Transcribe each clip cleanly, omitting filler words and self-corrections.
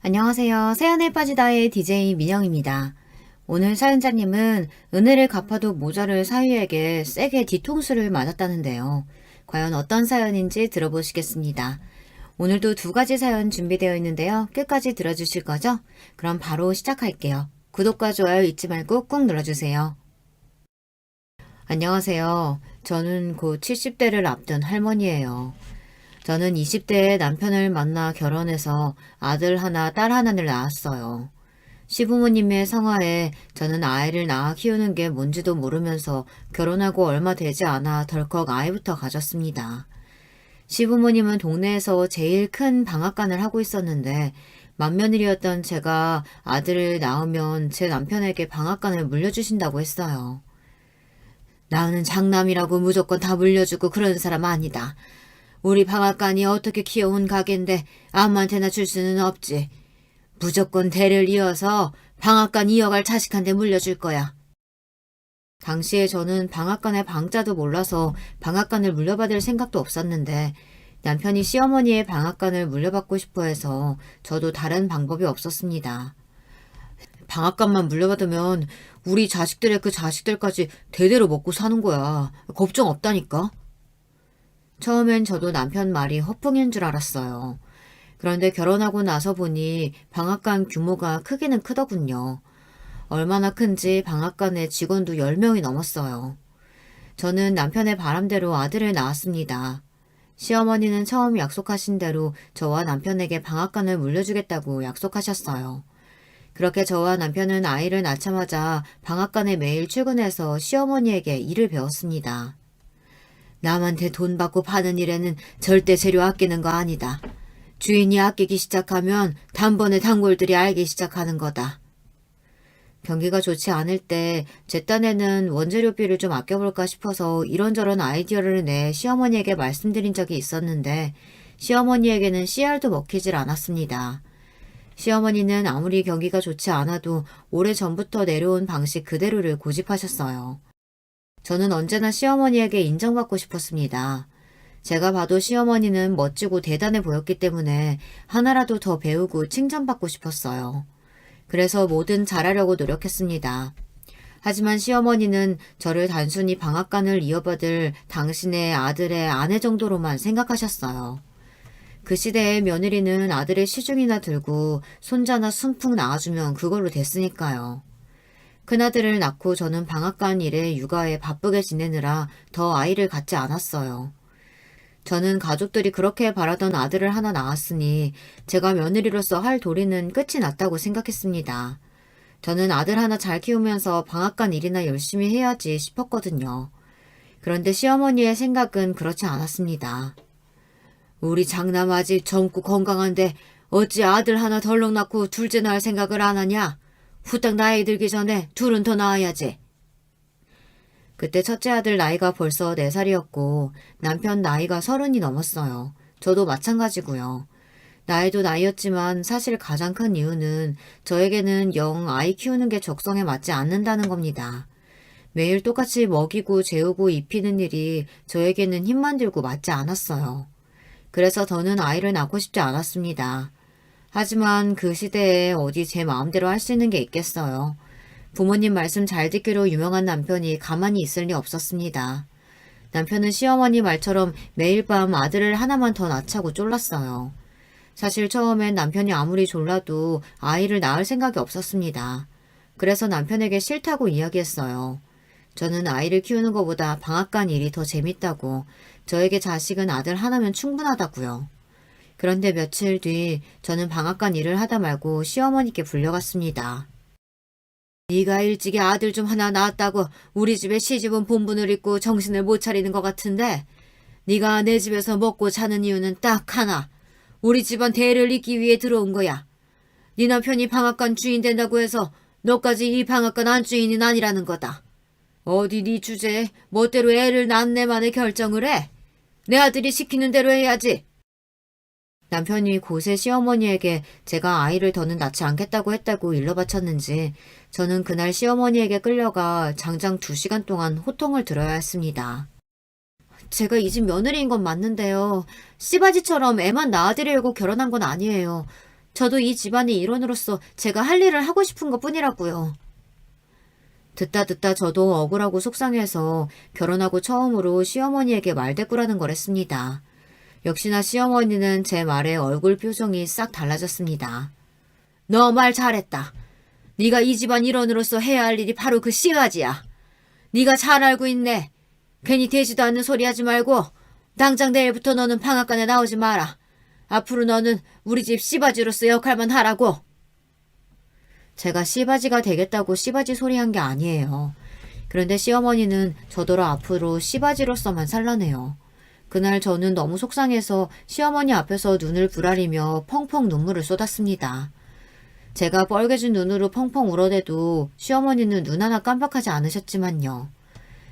안녕하세요. 사연에 빠지다의 DJ 민영입니다. 오늘 사연자님은 은혜를 갚아도 모자를 사위에게 세게 뒤통수를 맞았다는데요. 과연 어떤 사연인지 들어보시겠습니다. 오늘도 두 가지 사연 준비되어 있는데요. 끝까지 들어주실 거죠? 그럼 바로 시작할게요. 구독과 좋아요 잊지 말고 꾹 눌러주세요. 안녕하세요. 저는 곧 70대를 앞둔 할머니예요. 저는 20대에 남편을 만나 결혼해서 아들 하나, 딸 하나를 낳았어요. 시부모님의 성화에 저는 아이를 낳아 키우는 게 뭔지도 모르면서 결혼하고 얼마 되지 않아 덜컥 아이부터 가졌습니다. 시부모님은 동네에서 제일 큰 방앗간을 하고 있었는데 맏며느리였던 제가 아들을 낳으면 제 남편에게 방앗간을 물려주신다고 했어요. 나는 장남이라고 무조건 다 물려주고 그러는 사람 아니다. 우리 방앗간이 어떻게 키워온 가게인데 아무한테나 줄 수는 없지. 무조건 대를 이어서 방앗간 이어갈 자식한테 물려줄 거야. 당시에 저는 방앗간의 방자도 몰라서 방앗간을 물려받을 생각도 없었는데 남편이 시어머니의 방앗간을 물려받고 싶어 해서 저도 다른 방법이 없었습니다. 방앗간만 물려받으면 우리 자식들의 그 자식들까지 대대로 먹고 사는 거야. 걱정 없다니까. 처음엔 저도 남편 말이 허풍인 줄 알았어요. 그런데 결혼하고 나서 보니 방앗간 규모가 크기는 크더군요. 얼마나 큰지 방앗간에 직원도 10명이 넘었어요. 저는 남편의 바람대로 아들을 낳았습니다. 시어머니는 처음 약속하신 대로 저와 남편에게 방앗간을 물려주겠다고 약속하셨어요. 그렇게 저와 남편은 아이를 낳자마자 방앗간에 매일 출근해서 시어머니에게 일을 배웠습니다. 남한테 돈 받고 파는 일에는 절대 재료 아끼는 거 아니다. 주인이 아끼기 시작하면 단번에 단골들이 알기 시작하는 거다. 경기가 좋지 않을 때 제 딴에는 원재료비를 좀 아껴볼까 싶어서 이런저런 아이디어를 내 시어머니에게 말씀드린 적이 있었는데 시어머니에게는 씨알도 먹히질 않았습니다. 시어머니는 아무리 경기가 좋지 않아도 오래전부터 내려온 방식 그대로를 고집하셨어요. 저는 언제나 시어머니에게 인정받고 싶었습니다. 제가 봐도 시어머니는 멋지고 대단해 보였기 때문에 하나라도 더 배우고 칭찬받고 싶었어요. 그래서 뭐든 잘하려고 노력했습니다. 하지만 시어머니는 저를 단순히 방앗간을 이어받을 당신의 아들의 아내 정도로만 생각하셨어요. 그 시대의 며느리는 아들의 시중이나 들고 손자나 순풍 낳아주면 그걸로 됐으니까요. 큰아들을 낳고 저는 방앗간 일에 육아에 바쁘게 지내느라 더 아이를 갖지 않았어요. 저는 가족들이 그렇게 바라던 아들을 하나 낳았으니 제가 며느리로서 할 도리는 끝이 났다고 생각했습니다. 저는 아들 하나 잘 키우면서 방앗간 일이나 열심히 해야지 싶었거든요. 그런데 시어머니의 생각은 그렇지 않았습니다. 우리 장남 아직 젊고 건강한데 어찌 아들 하나 덜렁 낳고 둘째 낳을 생각을 안 하냐? 후딱 나이 들기 전에 둘은 더 낳아야지. 그때 첫째 아들 나이가 벌써 4살이었고 남편 나이가 30이 넘었어요. 저도 마찬가지고요. 나이도 나이였지만 사실 가장 큰 이유는 저에게는 영 아이 키우는 게 적성에 맞지 않는다는 겁니다. 매일 똑같이 먹이고 재우고 입히는 일이 저에게는 힘만 들고 맞지 않았어요. 그래서 저는 아이를 낳고 싶지 않았습니다. 하지만 그 시대에 어디 제 마음대로 할 수 있는 게 있겠어요. 부모님 말씀 잘 듣기로 유명한 남편이 가만히 있을 리 없었습니다. 남편은 시어머니 말처럼 매일 밤 아들을 하나만 더 낳자고 쫄랐어요. 사실 처음엔 남편이 아무리 졸라도 아이를 낳을 생각이 없었습니다. 그래서 남편에게 싫다고 이야기했어요. 저는 아이를 키우는 것보다 방앗간 일이 더 재밌다고, 저에게 자식은 아들 하나면 충분하다고요. 그런데 며칠 뒤 저는 방앗간 일을 하다 말고 시어머니께 불려갔습니다. 네가 일찍이 아들 좀 하나 낳았다고 우리 집에 시집은 본분을 잊고 정신을 못 차리는 것 같은데 네가 내 집에서 먹고 자는 이유는 딱 하나. 우리 집안 대를 잇기 위해 들어온 거야. 네 남편이 방앗간 주인 된다고 해서 너까지 이 방앗간 안주인은 아니라는 거다. 어디 네 주제에 멋대로 애를 낳네만의 결정을 해. 내 아들이 시키는 대로 해야지. 남편이 곳의 시어머니에게 제가 아이를 더는 낳지 않겠다고 했다고 일러 바쳤는지 저는 그날 시어머니에게 끌려가 장장 2시간 동안 호통을 들어야 했습니다. 제가 이 집 며느리인 건 맞는데요. 씨바지처럼 애만 낳아드리려고 결혼한 건 아니에요. 저도 이 집안의 일원으로서 제가 할 일을 하고 싶은 것 뿐이라고요. 듣다 저도 억울하고 속상해서 결혼하고 처음으로 시어머니에게 말대꾸라는 걸 했습니다. 역시나 시어머니는 제 말에 얼굴 표정이 싹 달라졌습니다. 너 말 잘했다. 네가 이 집안 일원으로서 해야 할 일이 바로 그 씨바지야. 네가 잘 알고 있네. 괜히 되지도 않는 소리 하지 말고 당장 내일부터 너는 방앗간에 나오지 마라. 앞으로 너는 우리 집 씨바지로서 역할만 하라고. 제가 씨바지가 되겠다고 씨바지 소리한 게 아니에요. 그런데 시어머니는 저더러 앞으로 씨바지로서만 살라네요. 그날 저는 너무 속상해서 시어머니 앞에서 눈을 부라리며 펑펑 눈물을 쏟았습니다. 제가 뻘개진 눈으로 펑펑 울어대도 시어머니는 눈 하나 깜빡하지 않으셨지만요.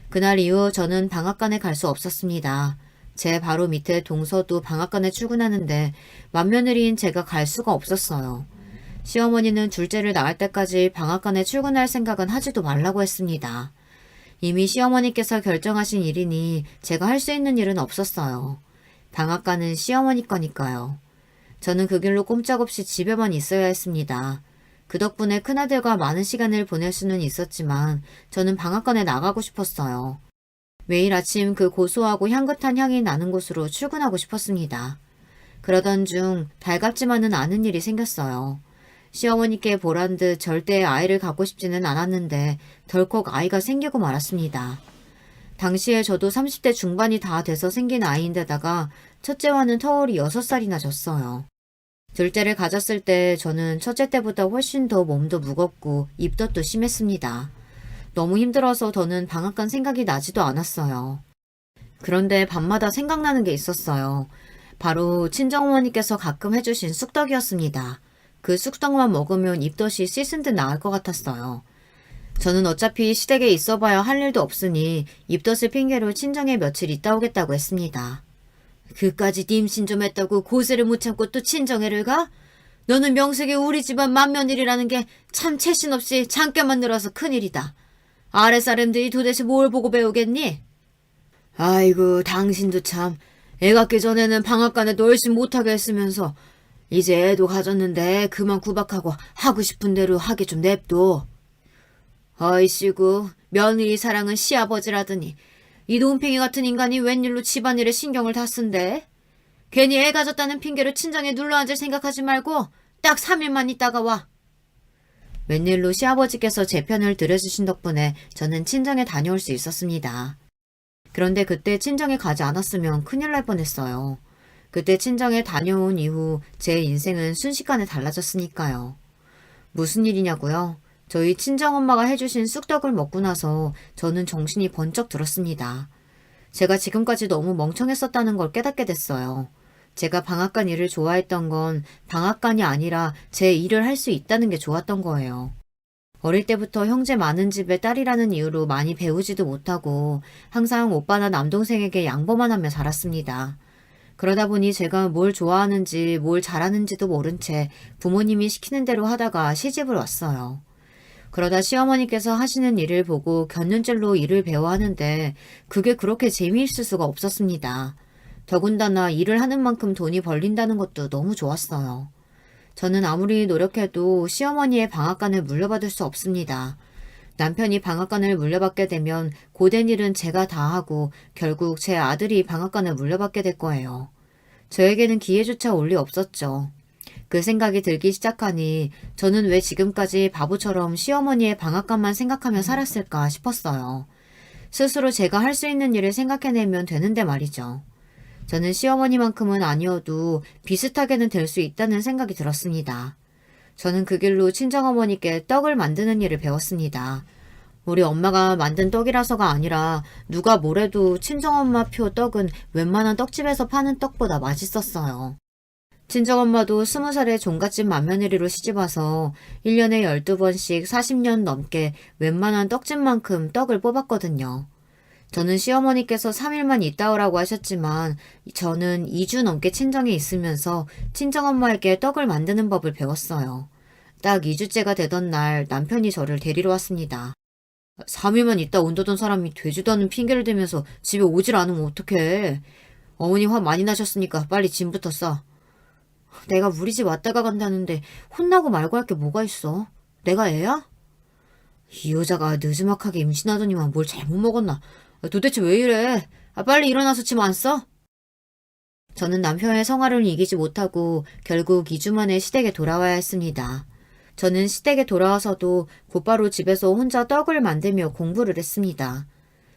그날 이후 저는 방앗간에 갈 수 없었습니다. 제 바로 밑에 동서도 방앗간에 출근하는데 맏며느리인 제가 갈 수가 없었어요. 시어머니는 둘째를 낳을 때까지 방앗간에 출근할 생각은 하지도 말라고 했습니다. 이미 시어머니께서 결정하신 일이니 제가 할 수 있는 일은 없었어요. 방앗간은 시어머니 거니까요. 저는 그 길로 꼼짝없이 집에만 있어야 했습니다. 그 덕분에 큰아들과 많은 시간을 보낼 수는 있었지만 저는 방앗간에 나가고 싶었어요. 매일 아침 그 고소하고 향긋한 향이 나는 곳으로 출근하고 싶었습니다. 그러던 중 달갑지만은 않은 일이 생겼어요. 시어머니께 보란 듯 절대 아이를 갖고 싶지는 않았는데 덜컥 아이가 생기고 말았습니다. 당시에 저도 30대 중반이 다 돼서 생긴 아이인데다가 첫째와는 터울이 6살이나 졌어요. 둘째를 가졌을 때 저는 첫째 때보다 훨씬 더 몸도 무겁고 입덧도 심했습니다. 너무 힘들어서 더는 방앗간 생각이 나지도 않았어요. 그런데 밤마다 생각나는 게 있었어요. 바로 친정어머니께서 가끔 해주신 쑥떡이었습니다. 그 쑥떡만 먹으면 입덧이 씻은 듯 나을 것 같았어요. 저는 어차피 시댁에 있어봐야 할 일도 없으니 입덧을 핑계로 친정에 며칠 있다 오겠다고 했습니다. 그까짓 임신 좀 했다고 고세를 못 참고 또 친정에를 가? 너는 명색에 우리 집안 맏며느리라는 게 참 채신 없이 장깨만 늘어서 큰일이다. 아랫사람들이 도대체 뭘 보고 배우겠니? 아이고 당신도 참 애 갖기 전에는 방앗간에도 얼씬 못하게 했으면서 이제 애도 가졌는데 그만 구박하고 하고 싶은 대로 하게 좀 냅둬. 어이씨구 며느리 사랑은 시아버지라더니 이 논팽이 같은 인간이 웬일로 집안일에 신경을 다 쓴대? 괜히 애 가졌다는 핑계로 친정에 눌러앉을 생각하지 말고 딱 3일만 있다가 와. 웬일로 시아버지께서 제 편을 들어주신 덕분에 저는 친정에 다녀올 수 있었습니다. 그런데 그때 친정에 가지 않았으면 큰일 날 뻔했어요. 그때 친정에 다녀온 이후 제 인생은 순식간에 달라졌으니까요. 무슨 일이냐고요? 저희 친정엄마가 해주신 쑥떡을 먹고 나서 저는 정신이 번쩍 들었습니다. 제가 지금까지 너무 멍청했었다는 걸 깨닫게 됐어요. 제가 방앗간 일을 좋아했던 건 방앗간이 아니라 제 일을 할 수 있다는 게 좋았던 거예요. 어릴 때부터 형제 많은 집의 딸이라는 이유로 많이 배우지도 못하고 항상 오빠나 남동생에게 양보만 하며 자랐습니다. 그러다 보니 제가 뭘 좋아하는지 뭘 잘하는지도 모른 채 부모님이 시키는 대로 하다가 시집을 왔어요. 그러다 시어머니께서 하시는 일을 보고 곁눈질로 일을 배워 하는데 그게 그렇게 재미있을 수가 없었습니다. 더군다나 일을 하는 만큼 돈이 벌린다는 것도 너무 좋았어요. 저는 아무리 노력해도 시어머니의 방앗간을 물려받을 수 없습니다. 남편이 방앗간을 물려받게 되면 고된 일은 제가 다 하고 결국 제 아들이 방앗간을 물려받게 될 거예요. 저에게는 기회조차 올 리 없었죠. 그 생각이 들기 시작하니 저는 왜 지금까지 바보처럼 시어머니의 방앗간만 생각하며 살았을까 싶었어요. 스스로 제가 할 수 있는 일을 생각해내면 되는데 말이죠. 저는 시어머니만큼은 아니어도 비슷하게는 될 수 있다는 생각이 들었습니다. 저는 그 길로 친정어머니께 떡을 만드는 일을 배웠습니다. 우리 엄마가 만든 떡이라서가 아니라 누가 뭐래도 친정엄마표 떡은 웬만한 떡집에서 파는 떡보다 맛있었어요. 친정엄마도 20살에 종갓집 맏며느리로 시집와서 1년에 12번씩 40년 넘게 웬만한 떡집만큼 떡을 뽑았거든요. 저는 시어머니께서 3일만 있다 오라고 하셨지만 저는 2주 넘게 친정에 있으면서 친정엄마에게 떡을 만드는 법을 배웠어요. 딱 2주째가 되던 날 남편이 저를 데리러 왔습니다. 3일만 있다 온다던 사람이 되지도 않는 핑계를 대면서 집에 오질 않으면 어떡해. 어머니 화 많이 나셨으니까 빨리 짐부터 싸. 내가 우리 집 왔다가 간다는데 혼나고 말고 할 게 뭐가 있어? 내가 애야? 이 여자가 느지막하게 임신하더니만 뭘 잘못 먹었나? 도대체 왜 이래? 빨리 일어나서 짐 안 싸? 저는 남편의 성화를 이기지 못하고 결국 2주 만에 시댁에 돌아와야 했습니다. 저는 시댁에 돌아와서도 곧바로 집에서 혼자 떡을 만들며 공부를 했습니다.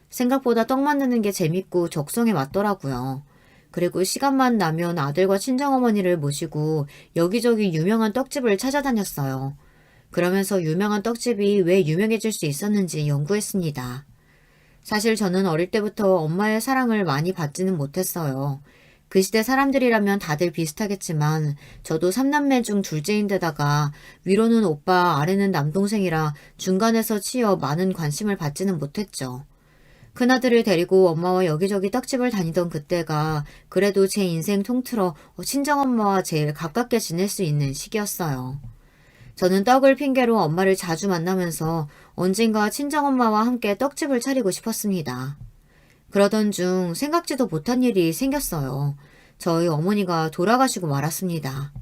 생각보다 떡 만드는 게 재밌고 적성에 맞더라고요. 그리고 시간만 나면 아들과 친정어머니를 모시고 여기저기 유명한 떡집을 찾아다녔어요. 그러면서 유명한 떡집이 왜 유명해질 수 있었는지 연구했습니다. 사실 저는 어릴 때부터 엄마의 사랑을 많이 받지는 못했어요. 그 시대 사람들이라면 다들 비슷하겠지만 저도 3남매 중 둘째인데다가 위로는 오빠, 아래는 남동생이라 중간에서 치여 많은 관심을 받지는 못했죠. 큰아들을 데리고 엄마와 여기저기 떡집을 다니던 그때가 그래도 제 인생 통틀어 친정엄마와 제일 가깝게 지낼 수 있는 시기였어요. 저는 떡을 핑계로 엄마를 자주 만나면서 언젠가 친정엄마와 함께 떡집을 차리고 싶었습니다. 그러던 중 생각지도 못한 일이 생겼어요. 저희 어머니가 돌아가시고 말았습니다.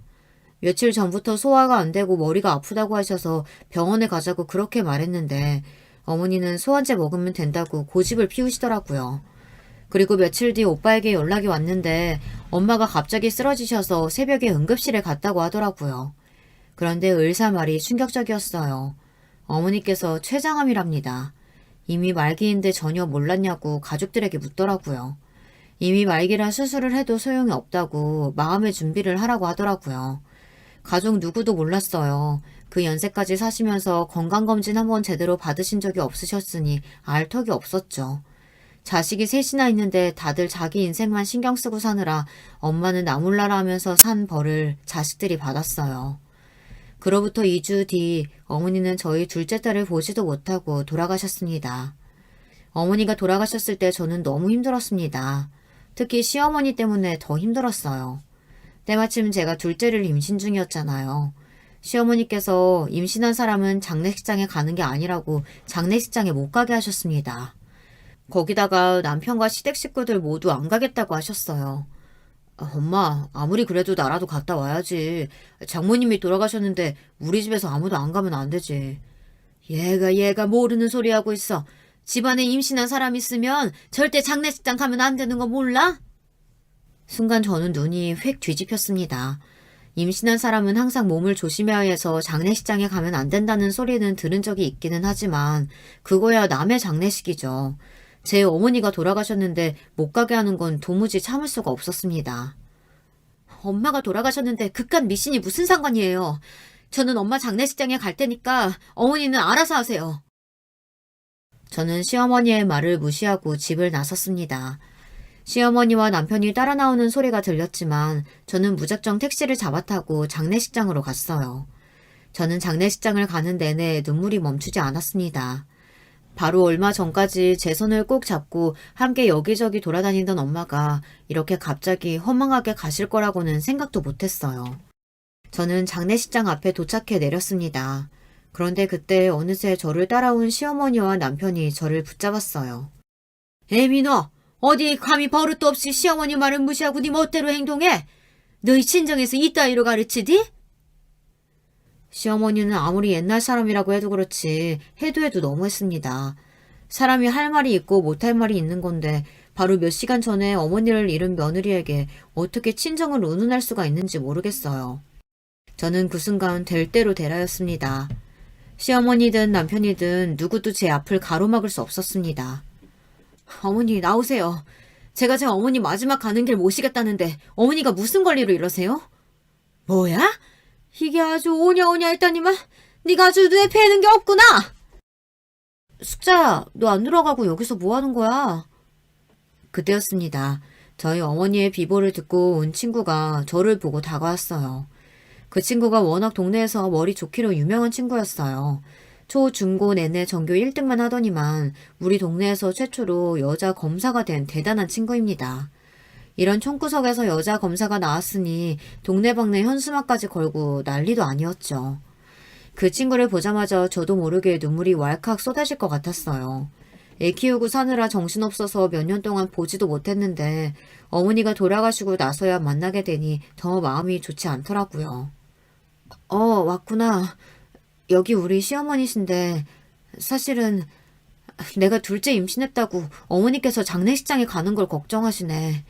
며칠 전부터 소화가 안 되고 머리가 아프다고 하셔서 병원에 가자고 그렇게 말했는데 어머니는 소환제 먹으면 된다고 고집을 피우시더라고요. 그리고 며칠 뒤 오빠에게 연락이 왔는데 엄마가 갑자기 쓰러지셔서 새벽에 응급실에 갔다고 하더라고요. 그런데 의사 말이 충격적이었어요. 어머니께서 췌장암이랍니다. 이미 말기인데 전혀 몰랐냐고 가족들에게 묻더라고요. 이미 말기라 수술을 해도 소용이 없다고 마음의 준비를 하라고 하더라고요. 가족 누구도 몰랐어요. 그 연세까지 사시면서 건강검진 한번 제대로 받으신 적이 없으셨으니 알 턱이 없었죠. 자식이 셋이나 있는데 다들 자기 인생만 신경 쓰고 사느라 엄마는 나몰라라 하면서 산 벌을 자식들이 받았어요. 그로부터 2주 뒤 어머니는 저희 둘째 딸을 보지도 못하고 돌아가셨습니다. 어머니가 돌아가셨을 때 저는 너무 힘들었습니다. 특히 시어머니 때문에 더 힘들었어요. 때마침 제가 둘째를 임신 중이었잖아요. 시어머니께서 임신한 사람은 장례식장에 가는 게 아니라고 장례식장에 못 가게 하셨습니다. 거기다가 남편과 시댁 식구들 모두 안 가겠다고 하셨어요. 엄마, 아무리 그래도 나라도 갔다 와야지. 장모님이 돌아가셨는데 우리 집에서 아무도 안 가면 안 되지. 얘가 모르는 소리 하고 있어. 집안에 임신한 사람 있으면 절대 장례식장 가면 안 되는 거 몰라? 순간 저는 눈이 휙 뒤집혔습니다. 임신한 사람은 항상 몸을 조심해야 해서 장례식장에 가면 안 된다는 소리는 들은 적이 있기는 하지만 그거야 남의 장례식이죠. 제 어머니가 돌아가셨는데 못 가게 하는 건 도무지 참을 수가 없었습니다. 엄마가 돌아가셨는데 그깟 미신이 무슨 상관이에요. 저는 엄마 장례식장에 갈 테니까 어머니는 알아서 하세요. 저는 시어머니의 말을 무시하고 집을 나섰습니다. 시어머니와 남편이 따라 나오는 소리가 들렸지만 저는 무작정 택시를 잡아타고 장례식장으로 갔어요. 저는 장례식장을 가는 내내 눈물이 멈추지 않았습니다. 바로 얼마 전까지 제 손을 꼭 잡고 함께 여기저기 돌아다니던 엄마가 이렇게 갑자기 허망하게 가실 거라고는 생각도 못했어요. 저는 장례식장 앞에 도착해 내렸습니다. 그런데 그때 어느새 저를 따라온 시어머니와 남편이 저를 붙잡았어요. 애미 너! 어디 감히 버릇도 없이 시어머니 말을 무시하고 네 멋대로 행동해? 너희 친정에서 이따위로 가르치디? 시어머니는 아무리 옛날 사람이라고 해도 그렇지 해도 너무했습니다. 사람이 할 말이 있고 못할 말이 있는 건데 바로 몇 시간 전에 어머니를 잃은 며느리에게 어떻게 친정을 운운할 수가 있는지 모르겠어요. 저는 그 순간 될 대로 되라였습니다. 시어머니든 남편이든 누구도 제 앞을 가로막을 수 없었습니다. 어머니 나오세요. 제가 제 어머니 마지막 가는 길 모시겠다는데 어머니가 무슨 권리로 이러세요? 뭐야? 이게 아주 오냐오냐 했다니만 네가 아주 눈에 뵈는 게 없구나. 숙자야, 너 안 들어가고 여기서 뭐 하는 거야? 그때였습니다. 저희 어머니의 비보를 듣고 온 친구가 저를 보고 다가왔어요. 그 친구가 워낙 동네에서 머리 좋기로 유명한 친구였어요. 초, 중, 고 내내 전교 1등만 하더니만 우리 동네에서 최초로 여자 검사가 된 대단한 친구입니다. 이런 총구석에서 여자 검사가 나왔으니 동네방네 현수막까지 걸고 난리도 아니었죠. 그 친구를 보자마자 저도 모르게 눈물이 왈칵 쏟아질 것 같았어요. 애 키우고 사느라 정신없어서 몇 년 동안 보지도 못했는데 어머니가 돌아가시고 나서야 만나게 되니 더 마음이 좋지 않더라고요. 왔구나. 여기 우리 시어머니신데 사실은 내가 둘째 임신했다고 어머니께서 장례식장에 가는 걸 걱정하시네.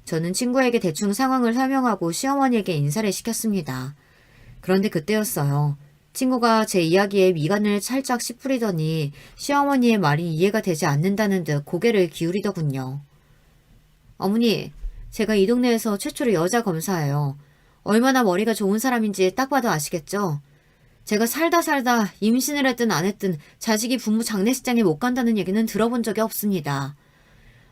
저는 친구에게 대충 상황을 설명하고 시어머니에게 인사를 시켰습니다. 그런데 그때였어요. 친구가 제 이야기에 미간을 살짝 찌푸리더니 시어머니의 말이 이해가 되지 않는다는 듯 고개를 기울이더군요. 어머니, 제가 이 동네에서 최초로 여자 검사예요. 얼마나 머리가 좋은 사람인지 딱 봐도 아시겠죠? 제가 살다 임신을 했든 안 했든 자식이 부모 장례식장에 못 간다는 얘기는 들어본 적이 없습니다.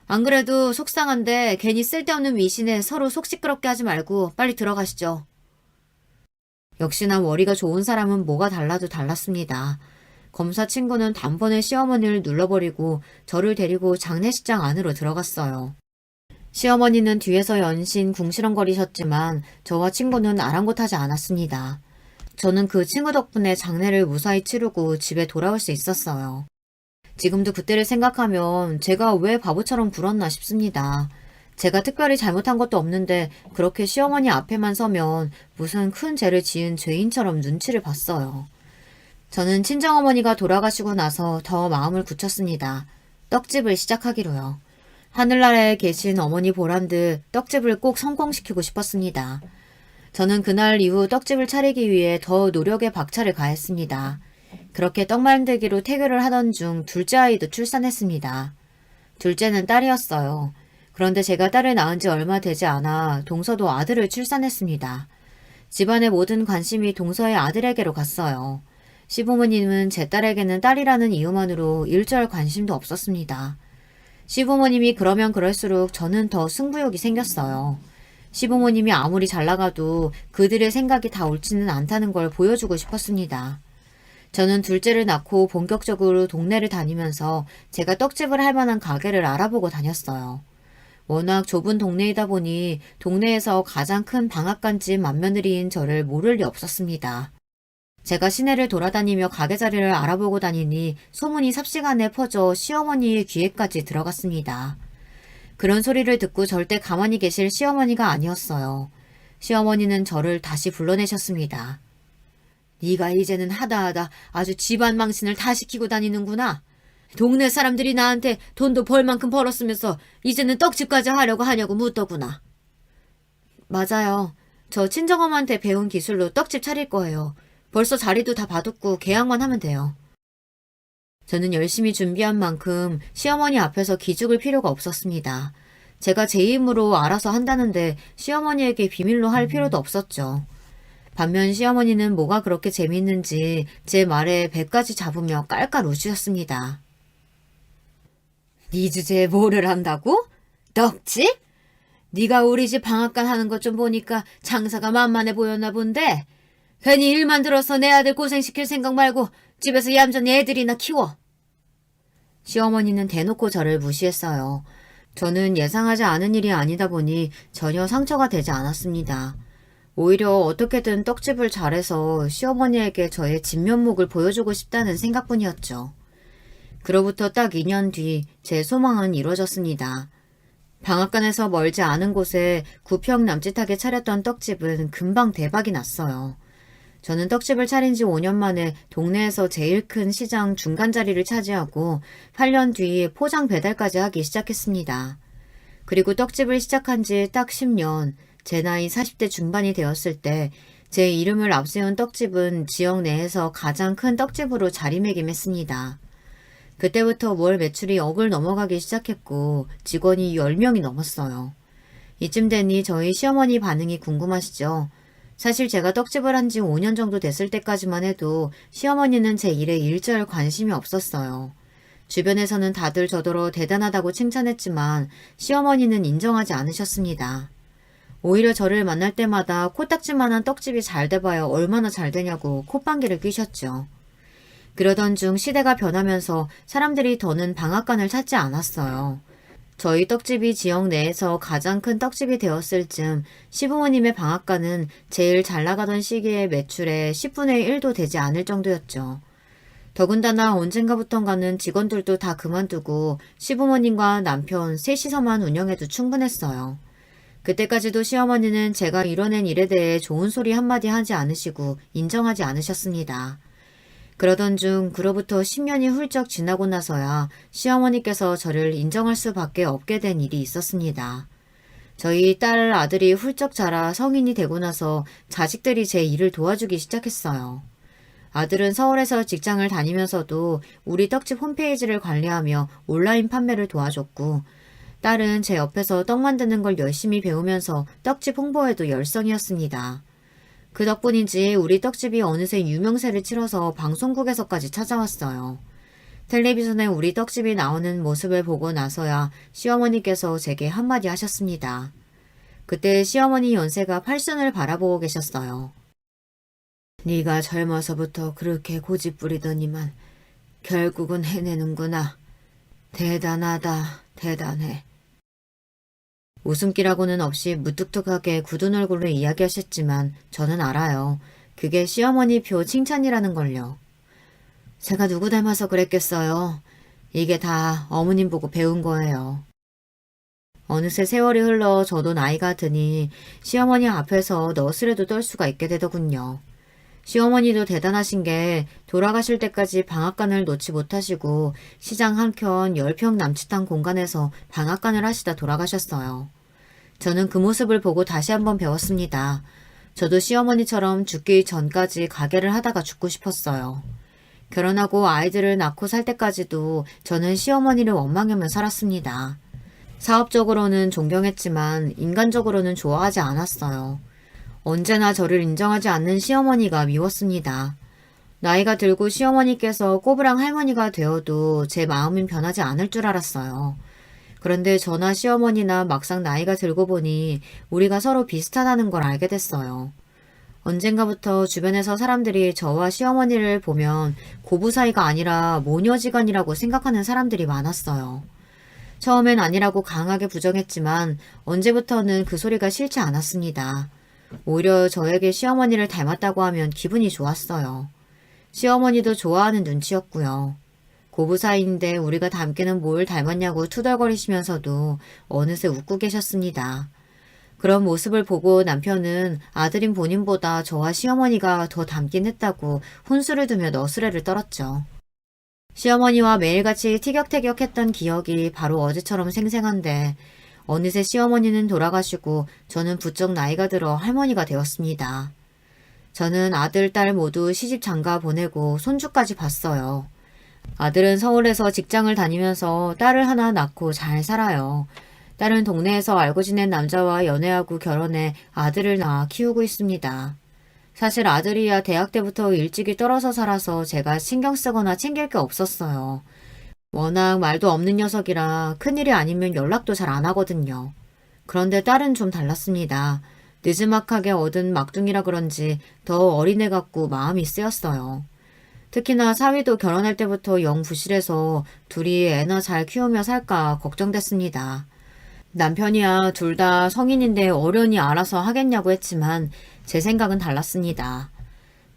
안 그래도 속상한데 괜히 쓸데없는 미신에 서로 속 시끄럽게 하지 말고 빨리 들어가시죠. 역시나 머리가 좋은 사람은 뭐가 달라도 달랐습니다. 검사 친구는 단번에 시어머니를 눌러버리고 저를 데리고 장례식장 안으로 들어갔어요. 시어머니는 뒤에서 연신 궁시렁거리셨지만 저와 친구는 아랑곳하지 않았습니다. 저는 그 친구 덕분에 장례를 무사히 치르고 집에 돌아올 수 있었어요. 지금도 그때를 생각하면 제가 왜 바보처럼 굴었나 싶습니다. 제가 특별히 잘못한 것도 없는데 그렇게 시어머니 앞에만 서면 무슨 큰 죄를 지은 죄인처럼 눈치를 봤어요. 저는 친정어머니가 돌아가시고 나서 더 마음을 굳혔습니다. 떡집을 시작하기로요. 하늘나라에 계신 어머니 보란 듯 떡집을 꼭 성공시키고 싶었습니다. 저는 그날 이후 떡집을 차리기 위해 더 노력에 박차를 가했습니다. 그렇게 떡 만들기로 태교를 하던 중 둘째 아이도 출산했습니다. 둘째는 딸이었어요. 그런데 제가 딸을 낳은 지 얼마 되지 않아 동서도 아들을 출산했습니다. 집안의 모든 관심이 동서의 아들에게로 갔어요. 시부모님은 제 딸에게는 딸이라는 이유만으로 일절 관심도 없었습니다. 시부모님이 그러면 그럴수록 저는 더 승부욕이 생겼어요. 시부모님이 아무리 잘 나가도 그들의 생각이 다 옳지는 않다는 걸 보여주고 싶었습니다. 저는 둘째를 낳고 본격적으로 동네를 다니면서 제가 떡집을 할 만한 가게를 알아보고 다녔어요. 워낙 좁은 동네이다 보니 동네에서 가장 큰 방앗간집 맏며느리인 저를 모를 리 없었습니다. 제가 시내를 돌아다니며 가게 자리를 알아보고 다니니 소문이 삽시간에 퍼져 시어머니의 귀에까지 들어갔습니다. 그런 소리를 듣고 절대 가만히 계실 시어머니가 아니었어요. 시어머니는 저를 다시 불러내셨습니다. 네가 이제는 하다하다 아주 집안 망신을 다 시키고 다니는구나. 동네 사람들이 나한테 돈도 벌 만큼 벌었으면서 이제는 떡집까지 하려고 하냐고 묻더구나. 맞아요. 저 친정엄마한테 배운 기술로 떡집 차릴 거예요. 벌써 자리도 다 봐뒀고 계약만 하면 돼요. 저는 열심히 준비한 만큼 시어머니 앞에서 기죽을 필요가 없었습니다. 제가 제 힘으로 알아서 한다는데 시어머니에게 비밀로 할 필요도 없었죠. 반면 시어머니는 뭐가 그렇게 재밌는지 제 말에 배까지 잡으며 깔깔 웃으셨습니다. 네 주제에 뭐를 한다고? 떡집? 네가 우리 집 방앗간 하는 것 좀 보니까 장사가 만만해 보였나 본데 괜히 일만 들어서 내 아들 고생시킬 생각 말고 집에서 얌전히 애들이나 키워. 시어머니는 대놓고 저를 무시했어요. 저는 예상하지 않은 일이 아니다 보니 전혀 상처가 되지 않았습니다. 오히려 어떻게든 떡집을 잘해서 시어머니에게 저의 진면목을 보여주고 싶다는 생각뿐이었죠. 그로부터 딱 2년 뒤 제 소망은 이루어졌습니다. 방앗간에서 멀지 않은 곳에 9평 남짓하게 차렸던 떡집은 금방 대박이 났어요. 저는 떡집을 차린 지 5년 만에 동네에서 제일 큰 시장 중간 자리를 차지하고 8년 뒤 포장 배달까지 하기 시작했습니다. 그리고 떡집을 시작한 지 딱 10년, 제 나이 40대 중반이 되었을 때 제 이름을 앞세운 떡집은 지역 내에서 가장 큰 떡집으로 자리매김했습니다. 그때부터 월 매출이 억을 넘어가기 시작했고 직원이 10명이 넘었어요. 이쯤 되니 저희 시어머니 반응이 궁금하시죠? 사실 제가 떡집을 한 지 5년 정도 됐을 때까지만 해도 시어머니는 제 일에 일절 관심이 없었어요. 주변에서는 다들 저더러 대단하다고 칭찬했지만 시어머니는 인정하지 않으셨습니다. 오히려 저를 만날 때마다 코딱지만한 떡집이 잘 돼봐야 얼마나 잘 되냐고 콧방귀를 뀌셨죠. 그러던 중 시대가 변하면서 사람들이 더는 방앗간을 찾지 않았어요. 저희 떡집이 지역 내에서 가장 큰 떡집이 되었을 즈음 시부모님의 방앗간은 제일 잘 나가던 시기의 매출의 10분의 1도 되지 않을 정도였죠. 더군다나 언젠가부턴가는 직원들도 다 그만두고 시부모님과 남편 셋이서만 운영해도 충분했어요. 그때까지도 시어머니는 제가 이뤄낸 일에 대해 좋은 소리 한마디 하지 않으시고 인정하지 않으셨습니다. 그러던 중 그로부터 10년이 훌쩍 지나고 나서야 시어머니께서 저를 인정할 수밖에 없게 된 일이 있었습니다. 저희 딸 아들이 훌쩍 자라 성인이 되고 나서 자식들이 제 일을 도와주기 시작했어요. 아들은 서울에서 직장을 다니면서도 우리 떡집 홈페이지를 관리하며 온라인 판매를 도와줬고, 딸은 제 옆에서 떡 만드는 걸 열심히 배우면서 떡집 홍보에도 열성이었습니다. 그 덕분인지 우리 떡집이 어느새 유명세를 치러서 방송국에서까지 찾아왔어요. 텔레비전에 우리 떡집이 나오는 모습을 보고 나서야 시어머니께서 제게 한마디 하셨습니다. 그때 시어머니 연세가 8순을 바라보고 계셨어요. 네가 젊어서부터 그렇게 고집부리더니만 결국은 해내는구나. 대단하다, 대단해. 웃음기라고는 없이 무뚝뚝하게 굳은 얼굴로 이야기하셨지만 저는 알아요. 그게 시어머니 표 칭찬이라는 걸요. 제가 누구 닮아서 그랬겠어요. 이게 다 어머님 보고 배운 거예요. 어느새 세월이 흘러 저도 나이가 드니 시어머니 앞에서 너스레도 떨 수가 있게 되더군요. 시어머니도 대단하신 게 돌아가실 때까지 방앗간을 놓지 못하시고 시장 한켠 10평 남짓한 공간에서 방앗간을 하시다 돌아가셨어요. 저는 그 모습을 보고 다시 한번 배웠습니다. 저도 시어머니처럼 죽기 전까지 가게를 하다가 죽고 싶었어요. 결혼하고 아이들을 낳고 살 때까지도 저는 시어머니를 원망하며 살았습니다. 사업적으로는 존경했지만 인간적으로는 좋아하지 않았어요. 언제나 저를 인정하지 않는 시어머니가 미웠습니다. 나이가 들고 시어머니께서 꼬부랑 할머니가 되어도 제 마음은 변하지 않을 줄 알았어요. 그런데 저나 시어머니나 막상 나이가 들고 보니 우리가 서로 비슷하다는 걸 알게 됐어요. 언젠가부터 주변에서 사람들이 저와 시어머니를 보면 고부 사이가 아니라 모녀지간이라고 생각하는 사람들이 많았어요. 처음엔 아니라고 강하게 부정했지만 언제부터는 그 소리가 싫지 않았습니다. 오히려 저에게 시어머니를 닮았다고 하면 기분이 좋았어요. 시어머니도 좋아하는 눈치였고요. 고부 사이인데 우리가 닮기는 뭘 닮았냐고 투덜거리시면서도 어느새 웃고 계셨습니다. 그런 모습을 보고 남편은 아들인 본인보다 저와 시어머니가 더 닮긴 했다고 혼수를 두며 너스레를 떨었죠. 시어머니와 매일같이 티격태격했던 기억이 바로 어제처럼 생생한데 어느새 시어머니는 돌아가시고 저는 부쩍 나이가 들어 할머니가 되었습니다. 저는 아들, 딸 모두 시집 장가 보내고 손주까지 봤어요. 아들은 서울에서 직장을 다니면서 딸을 하나 낳고 잘 살아요. 딸은 동네에서 알고 지낸 남자와 연애하고 결혼해 아들을 낳아 키우고 있습니다. 사실 아들이야 대학 때부터 일찍이 떨어져 살아서 제가 신경 쓰거나 챙길 게 없었어요. 워낙 말도 없는 녀석이라 큰일이 아니면 연락도 잘 안 하거든요. 그런데 딸은 좀 달랐습니다. 느지막하게 얻은 막둥이라 그런지 더 어린애 같고 마음이 쓰였어요. 특히나 사위도 결혼할 때부터 영 부실해서 둘이 애나 잘 키우며 살까 걱정됐습니다. 남편이야 둘 다 성인인데 어련히 알아서 하겠냐고 했지만 제 생각은 달랐습니다.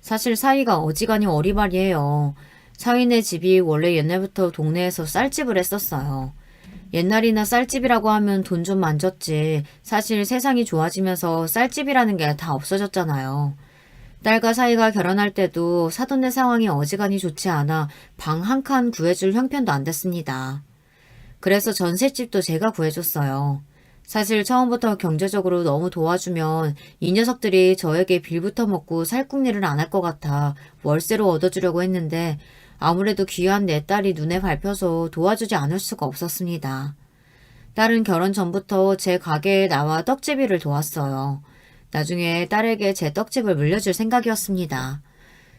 사실 사위가 어지간히 어리바리해요. 사위네 집이 원래 옛날부터 동네에서 쌀집을 했었어요. 옛날이나 쌀집이라고 하면 돈 좀 만졌지 사실 세상이 좋아지면서 쌀집이라는 게 다 없어졌잖아요. 딸과 사위가 결혼할 때도 사돈네 상황이 어지간히 좋지 않아 방 한 칸 구해줄 형편도 안 됐습니다. 그래서 전셋집도 제가 구해줬어요. 사실 처음부터 경제적으로 너무 도와주면 이 녀석들이 저에게 빌부터 먹고 살궁리를 안 할 것 같아 월세로 얻어주려고 했는데 아무래도 귀한 내 딸이 눈에 밟혀서 도와주지 않을 수가 없었습니다. 딸은 결혼 전부터 제 가게에 나와 떡집일을 도왔어요. 나중에 딸에게 제 떡집을 물려줄 생각이었습니다.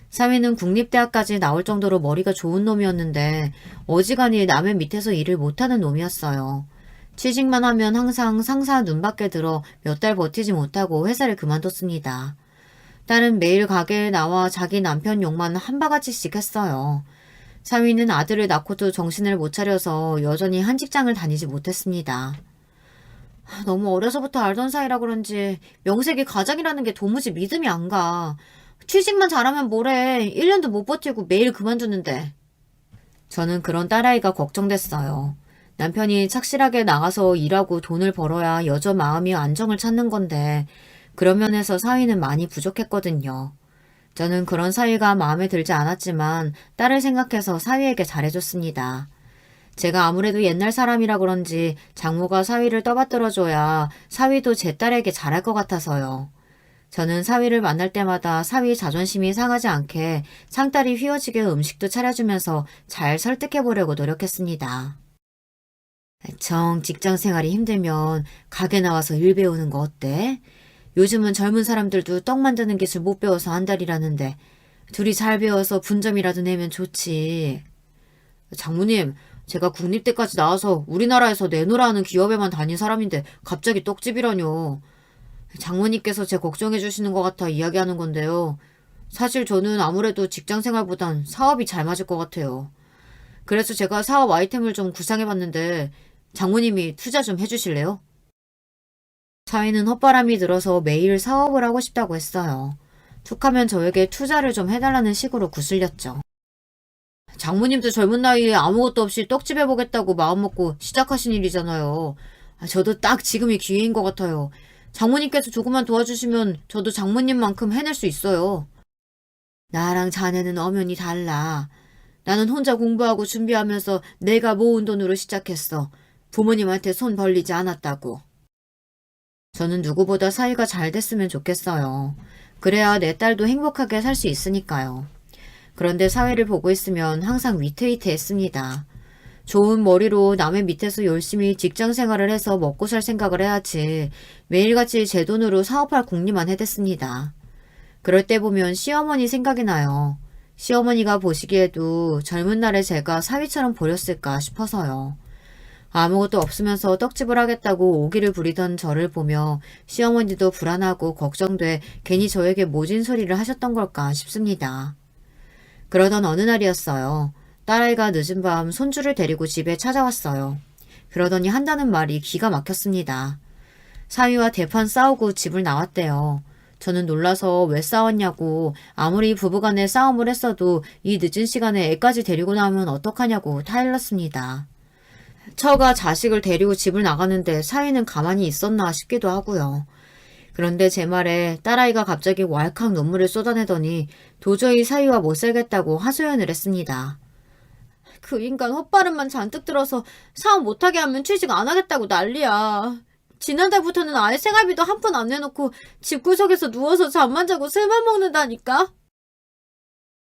사위는 국립대학까지 나올 정도로 머리가 좋은 놈이었는데 어지간히 남의 밑에서 일을 못하는 놈이었어요. 취직만 하면 항상 상사 눈밖에 들어 몇 달 버티지 못하고 회사를 그만뒀습니다. 딸은 매일 가게에 나와 자기 남편 욕만 한 바가지씩 했어요. 사위는 아들을 낳고도 정신을 못 차려서 여전히 한 직장을 다니지 못했습니다. 너무 어려서부터 알던 사이라 그런지 명색이 가장이라는 게 도무지 믿음이 안 가. 취직만 잘하면 뭐래. 1년도 못 버티고 매일 그만두는데. 저는 그런 딸아이가 걱정됐어요. 남편이 착실하게 나가서 일하고 돈을 벌어야 여자 마음이 안정을 찾는 건데 그런 면에서 사위는 많이 부족했거든요. 저는 그런 사위가 마음에 들지 않았지만 딸을 생각해서 사위에게 잘해줬습니다. 제가 아무래도 옛날 사람이라 그런지 장모가 사위를 떠받들어줘야 사위도 제 딸에게 잘할 것 같아서요. 저는 사위를 만날 때마다 사위 자존심이 상하지 않게 상다리 휘어지게 음식도 차려주면서 잘 설득해보려고 노력했습니다. 정 직장 생활이 힘들면 가게 나와서 일 배우는 거 어때? 요즘은 젊은 사람들도 떡 만드는 기술 못 배워서 안달이라는데 둘이 잘 배워서 분점이라도 내면 좋지. 장모님, 제가 국립대까지 나와서 우리나라에서 내노라 하는 기업에만 다닌 사람인데 갑자기 떡집이라뇨. 장모님께서 제 걱정해 주시는 것 같아 이야기하는 건데요. 사실 저는 아무래도 직장 생활보단 사업이 잘 맞을 것 같아요. 그래서 제가 사업 아이템을 좀 구상해 봤는데 장모님이 투자 좀 해주실래요? 사위는 헛바람이 들어서 매일 사업을 하고 싶다고 했어요. 툭하면 저에게 투자를 좀 해달라는 식으로 구슬렸죠. 장모님도 젊은 나이에 아무것도 없이 떡집 해보겠다고 마음먹고 시작하신 일이잖아요. 저도 딱 지금이 기회인 것 같아요. 장모님께서 조금만 도와주시면 저도 장모님만큼 해낼 수 있어요. 나랑 자네는 엄연히 달라. 나는 혼자 공부하고 준비하면서 내가 모은 돈으로 시작했어. 부모님한테 손 벌리지 않았다고. 저는 누구보다 사이가 잘 됐으면 좋겠어요. 그래야 내 딸도 행복하게 살 수 있으니까요. 그런데 사회를 보고 있으면 항상 위태위태했습니다. 좋은 머리로 남의 밑에서 열심히 직장 생활을 해서 먹고 살 생각을 해야지 매일같이 제 돈으로 사업할 궁리만 해댔습니다. 그럴 때 보면 시어머니 생각이 나요. 시어머니가 보시기에도 젊은 날에 제가 사위처럼 보였을까 싶어서요. 아무것도 없으면서 떡집을 하겠다고 오기를 부리던 저를 보며 시어머니도 불안하고 걱정돼 괜히 저에게 모진 소리를 하셨던 걸까 싶습니다. 그러던 어느 날이었어요. 딸아이가 늦은 밤 손주를 데리고 집에 찾아왔어요. 그러더니 한다는 말이 기가 막혔습니다. 사위와 대판 싸우고 집을 나왔대요. 저는 놀라서 왜 싸웠냐고 아무리 부부간에 싸움을 했어도 이 늦은 시간에 애까지 데리고 나오면 어떡하냐고 타일렀습니다. 처가 자식을 데리고 집을 나가는데 사위는 가만히 있었나 싶기도 하고요. 그런데 제 말에 딸아이가 갑자기 왈칵 눈물을 쏟아내더니 도저히 사위와 못 살겠다고 하소연을 했습니다. 그 인간 헛발음만 잔뜩 들어서 사업 못하게 하면 취직 안 하겠다고 난리야. 지난달부터는 아예 생활비도 한 푼 안 내놓고 집구석에서 누워서 잠만 자고 술만 먹는다니까.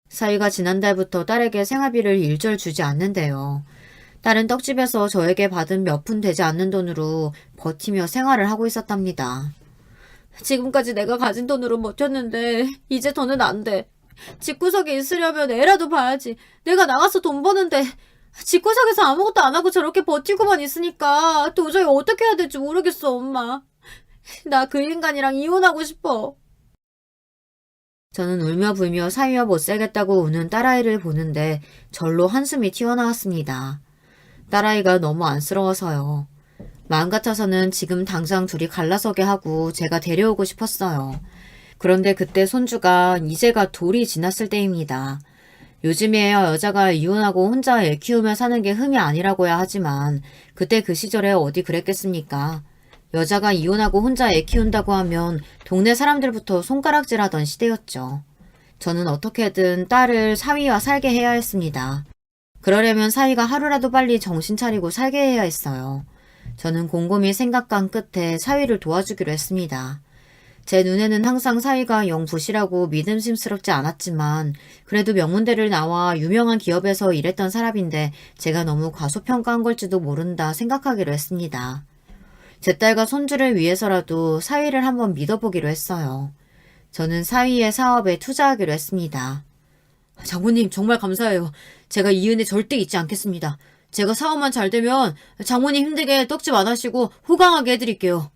사위가 지난달부터 딸에게 생활비를 일절 주지 않는데요. 딸은 떡집에서 저에게 받은 몇 푼 되지 않는 돈으로 버티며 생활을 하고 있었답니다. 지금까지 내가 가진 돈으로 버텼는데 이제 더는 안 돼. 집구석에 있으려면 애라도 봐야지. 내가 나가서 돈 버는데 집구석에서 아무것도 안 하고 저렇게 버티고만 있으니까 도저히 어떻게 해야 될지 모르겠어, 엄마. 나 그 인간이랑 이혼하고 싶어. 저는 울며 불며 사위와 못 살겠다고 우는 딸아이를 보는데 절로 한숨이 튀어나왔습니다. 딸아이가 너무 안쓰러워서요. 마음 같아서는 지금 당장 둘이 갈라서게 하고 제가 데려오고 싶었어요. 그런데 그때 손주가 이제가 돌이 지났을 때입니다. 요즘에야 여자가 이혼하고 혼자 애 키우며 사는 게 흠이 아니라고야 하지만 그때 그 시절에 어디 그랬겠습니까? 여자가 이혼하고 혼자 애 키운다고 하면 동네 사람들부터 손가락질하던 시대였죠. 저는 어떻게든 딸을 사위와 살게 해야 했습니다. 그러려면 사위가 하루라도 빨리 정신 차리고 살게 해야 했어요. 저는 곰곰이 생각한 끝에 사위를 도와주기로 했습니다. 제 눈에는 항상 사위가 영 부실하고 믿음심스럽지 않았지만 그래도 명문대를 나와 유명한 기업에서 일했던 사람인데 제가 너무 과소평가한 걸지도 모른다 생각하기로 했습니다. 제 딸과 손주를 위해서라도 사위를 한번 믿어보기로 했어요. 저는 사위의 사업에 투자하기로 했습니다. 장모님 정말 감사해요. 제가 이 은혜 절대 잊지 않겠습니다. 제가 사업만 잘 되면 장모님 힘들게 떡집 안 하시고 호강하게 해드릴게요.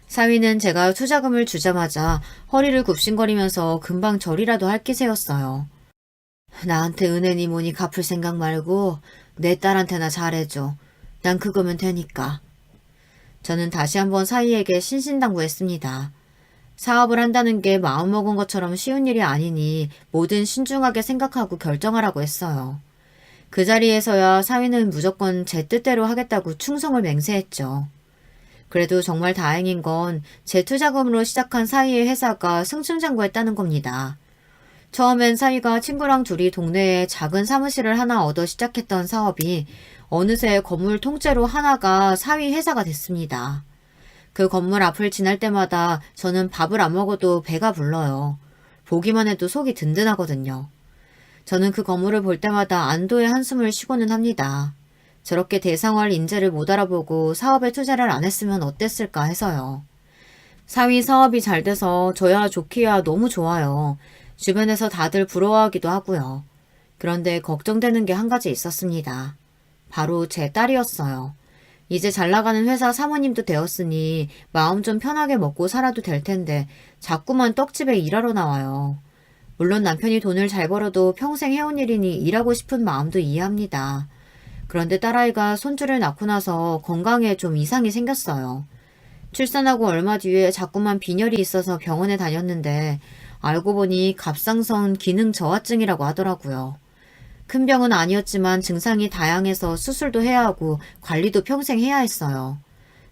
사위는 제가 투자금을 주자마자 허리를 굽신거리면서 금방 절이라도 할 기세였어요. 나한테 은혜니 뭐니 갚을 생각 말고 내 딸한테나 잘해줘. 난 그거면 되니까. 저는 다시 한번 사위에게 신신당부했습니다. 사업을 한다는 게 마음먹은 것처럼 쉬운 일이 아니니 뭐든 신중하게 생각하고 결정하라고 했어요. 그 자리에서야 사위는 무조건 제 뜻대로 하겠다고 충성을 맹세했죠. 그래도 정말 다행인 건 제 투자금으로 시작한 사위의 회사가 승승장구했다는 겁니다. 처음엔 사위가 친구랑 둘이 동네에 작은 사무실을 하나 얻어 시작했던 사업이 어느새 건물 통째로 하나가 사위 회사가 됐습니다. 그 건물 앞을 지날 때마다 저는 밥을 안 먹어도 배가 불러요. 보기만 해도 속이 든든하거든요. 저는 그 건물을 볼 때마다 안도의 한숨을 쉬고는 합니다. 저렇게 대상화할 인재를 못 알아보고 사업에 투자를 안 했으면 어땠을까 해서요. 사위 사업이 잘 돼서 저야 좋기야 너무 좋아요. 주변에서 다들 부러워하기도 하고요. 그런데 걱정되는 게 한 가지 있었습니다. 바로 제 딸이었어요. 이제 잘 나가는 회사 사모님도 되었으니 마음 좀 편하게 먹고 살아도 될 텐데 자꾸만 떡집에 일하러 나와요. 물론 남편이 돈을 잘 벌어도 평생 해온 일이니 일하고 싶은 마음도 이해합니다. 그런데 딸아이가 손주를 낳고 나서 건강에 좀 이상이 생겼어요. 출산하고 얼마 뒤에 자꾸만 빈혈이 있어서 병원에 다녔는데 알고 보니 갑상선 기능 저하증이라고 하더라고요. 큰 병은 아니었지만 증상이 다양해서 수술도 해야 하고 관리도 평생 해야 했어요.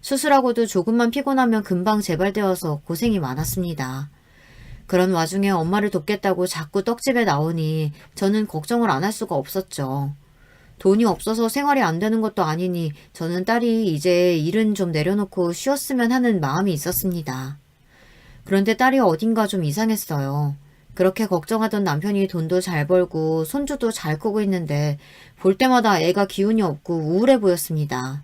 수술하고도 조금만 피곤하면 금방 재발되어서 고생이 많았습니다. 그런 와중에 엄마를 돕겠다고 자꾸 떡집에 나오니 저는 걱정을 안 할 수가 없었죠. 돈이 없어서 생활이 안 되는 것도 아니니 저는 딸이 이제 일은 좀 내려놓고 쉬었으면 하는 마음이 있었습니다. 그런데 딸이 어딘가 좀 이상했어요. 그렇게 걱정하던 남편이 돈도 잘 벌고 손주도 잘 크고 있는데 볼 때마다 애가 기운이 없고 우울해 보였습니다.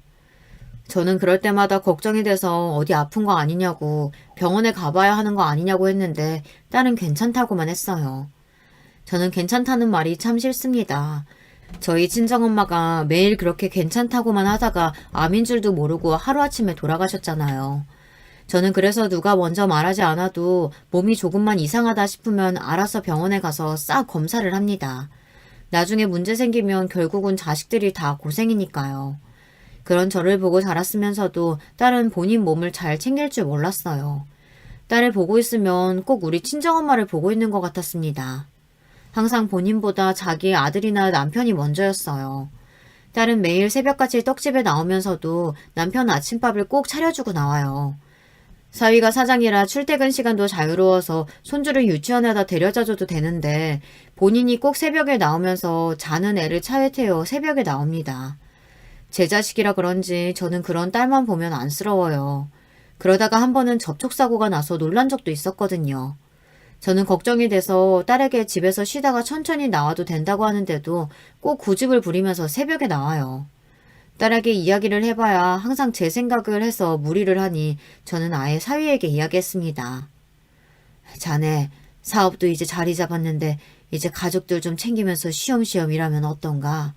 저는 그럴 때마다 걱정이 돼서 어디 아픈 거 아니냐고 병원에 가봐야 하는 거 아니냐고 했는데 딸은 괜찮다고만 했어요. 저는 괜찮다는 말이 참 싫습니다. 저희 친정엄마가 매일 그렇게 괜찮다고만 하다가 암인 줄도 모르고 하루아침에 돌아가셨잖아요. 저는 그래서 누가 먼저 말하지 않아도 몸이 조금만 이상하다 싶으면 알아서 병원에 가서 싹 검사를 합니다. 나중에 문제 생기면 결국은 자식들이 다 고생이니까요. 그런 저를 보고 자랐으면서도 딸은 본인 몸을 잘 챙길 줄 몰랐어요. 딸을 보고 있으면 꼭 우리 친정엄마를 보고 있는 것 같았습니다. 항상 본인보다 자기의 아들이나 남편이 먼저였어요. 딸은 매일 새벽같이 떡집에 나오면서도 남편 아침밥을 꼭 차려주고 나와요. 사위가 사장이라 출퇴근 시간도 자유로워서 손주를 유치원에다 데려다줘도 되는데 본인이 꼭 새벽에 나오면서 자는 애를 차에 태워 새벽에 나옵니다. 제 자식이라 그런지 저는 그런 딸만 보면 안쓰러워요. 그러다가 한 번은 접촉사고가 나서 놀란 적도 있었거든요. 저는 걱정이 돼서 딸에게 집에서 쉬다가 천천히 나와도 된다고 하는데도 꼭 고집을 부리면서 새벽에 나와요. 딸에게 이야기를 해봐야 항상 제 생각을 해서 무리를 하니 저는 아예 사위에게 이야기했습니다. 자네, 사업도 이제 자리 잡았는데 이제 가족들 좀 챙기면서 쉬엄쉬엄 일하면 어떤가?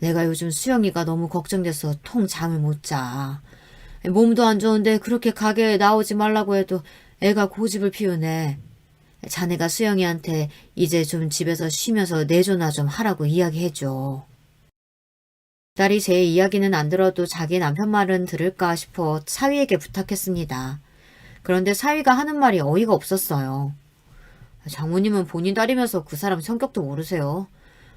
내가 요즘 수영이가 너무 걱정돼서 통 잠을 못 자. 몸도 안 좋은데 그렇게 가게에 나오지 말라고 해도 애가 고집을 피우네. 자네가 수영이한테 이제 좀 집에서 쉬면서 내조나 좀 하라고 이야기해줘. 딸이 제 이야기는 안 들어도 자기 남편 말은 들을까 싶어 사위에게 부탁했습니다. 그런데 사위가 하는 말이 어이가 없었어요. 장모님은 본인 딸이면서 그 사람 성격도 모르세요.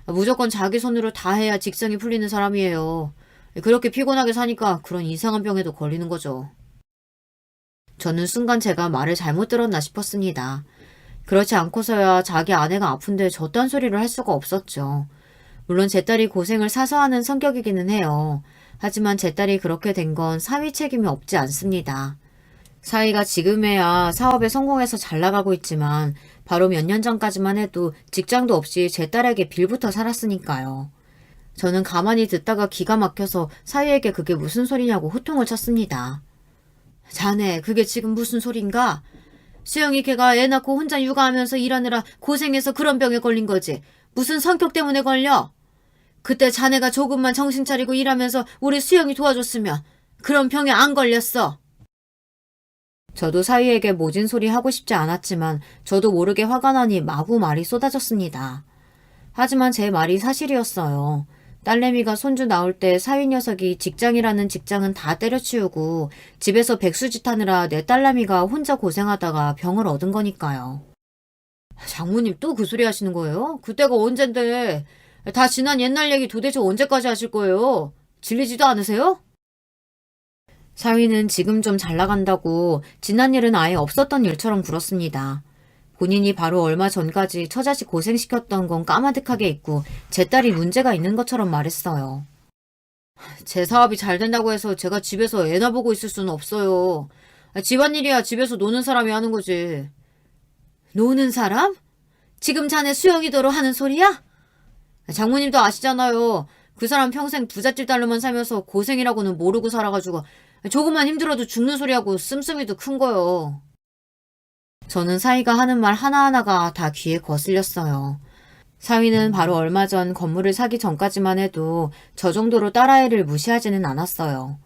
무조건 자기 손으로 다 해야 직성이 풀리는 사람이에요. 그렇게 피곤하게 사니까 그런 이상한 병에도 걸리는 거죠. 저는 순간 제가 말을 잘못 들었나 싶었습니다. 그렇지 않고서야 자기 아내가 아픈데 저딴 소리를 할 수가 없었죠. 물론 제 딸이 고생을 사서 하는 성격이기는 해요. 하지만 제 딸이 그렇게 된 건 사위 책임이 없지 않습니다. 사위가 지금에야 사업에 성공해서 잘 나가고 있지만 바로 몇 년 전까지만 해도 직장도 없이 제 딸에게 빌부터 살았으니까요. 저는 가만히 듣다가 기가 막혀서 사위에게 그게 무슨 소리냐고 호통을 쳤습니다. 자네, 그게 지금 무슨 소린가? 수영이 걔가 애 낳고 혼자 육아하면서 일하느라 고생해서 그런 병에 걸린 거지. 무슨 성격 때문에 걸려? 그때 자네가 조금만 정신 차리고 일하면서 우리 수영이 도와줬으면 그런 병에 안 걸렸어. 저도 사위에게 모진 소리 하고 싶지 않았지만 저도 모르게 화가 나니 마구 말이 쏟아졌습니다. 하지만 제 말이 사실이었어요. 딸내미가 손주 나올 때 사위 녀석이 직장이라는 직장은 다 때려치우고 집에서 백수짓 하느라 내 딸내미가 혼자 고생하다가 병을 얻은 거니까요. 장모님 또 그 소리 하시는 거예요? 그때가 언젠데. 다 지난 옛날 얘기 도대체 언제까지 하실 거예요? 질리지도 않으세요? 사위는 지금 좀 잘 나간다고 지난 일은 아예 없었던 일처럼 굴었습니다. 본인이 바로 얼마 전까지 처자식 고생시켰던 건 까마득하게 잊고 제 딸이 문제가 있는 것처럼 말했어요. 제 사업이 잘 된다고 해서 제가 집에서 애나 보고 있을 수는 없어요. 집안일이야 집에서 노는 사람이 하는 거지. 노는 사람? 지금 자네 수영이더러 하는 소리야? 장모님도 아시잖아요. 그 사람 평생 부잣집 딸로만 살면서 고생이라고는 모르고 살아가지고 조금만 힘들어도 죽는 소리하고 씀씀이도 큰 거요. 저는 사위가 하는 말 하나하나가 다 귀에 거슬렸어요. 사위는 바로 얼마 전 건물을 사기 전까지만 해도 저 정도로 딸아이를 무시하지는 않았어요.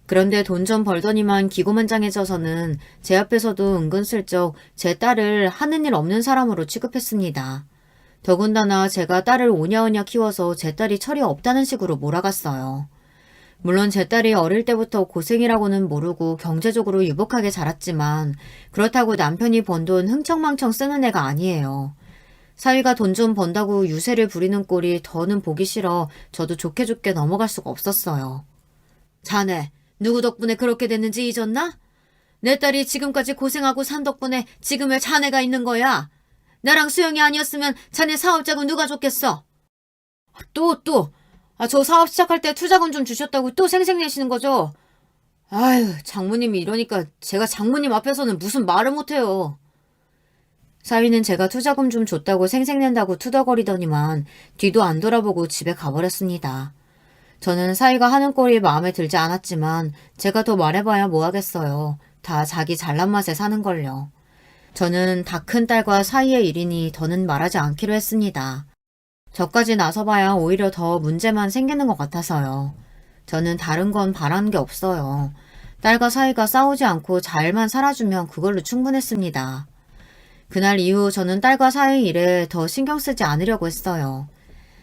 그런데 돈 좀 벌더니만 기고만장해져서는 제 앞에서도 은근슬쩍 제 딸을 하는 일 없는 사람으로 취급했습니다. 더군다나 제가 딸을 오냐오냐 키워서 제 딸이 철이 없다는 식으로 몰아갔어요. 물론 제 딸이 어릴 때부터 고생이라고는 모르고 경제적으로 유복하게 자랐지만 그렇다고 남편이 번 돈 흥청망청 쓰는 애가 아니에요. 사위가 돈 좀 번다고 유세를 부리는 꼴이 더는 보기 싫어 저도 좋게 좋게 넘어갈 수가 없었어요. 자네, 누구 덕분에 그렇게 됐는지 잊었나? 내 딸이 지금까지 고생하고 산 덕분에 지금의 자네가 있는 거야. 나랑 수영이 아니었으면 자네 사업자금 누가 줬겠어? 저 사업 시작할 때 투자금 좀 주셨다고 또 생색내시는 거죠? 아유, 장모님이 이러니까 제가 장모님 앞에서는 무슨 말을 못해요. 사위는 제가 투자금 좀 줬다고 생색낸다고 투덜거리더니만 뒤도 안 돌아보고 집에 가버렸습니다. 저는 사위가 하는 꼴이 마음에 들지 않았지만 제가 더 말해봐야 뭐하겠어요. 다 자기 잘난 맛에 사는걸요. 저는 다 큰 딸과 사위의 일이니 더는 말하지 않기로 했습니다. 저까지 나서봐야 오히려 더 문제만 생기는 것 같아서요. 저는 다른 건 바란 게 없어요. 딸과 사위가 싸우지 않고 잘만 살아주면 그걸로 충분했습니다. 그날 이후 저는 딸과 사위 일에 더 신경 쓰지 않으려고 했어요.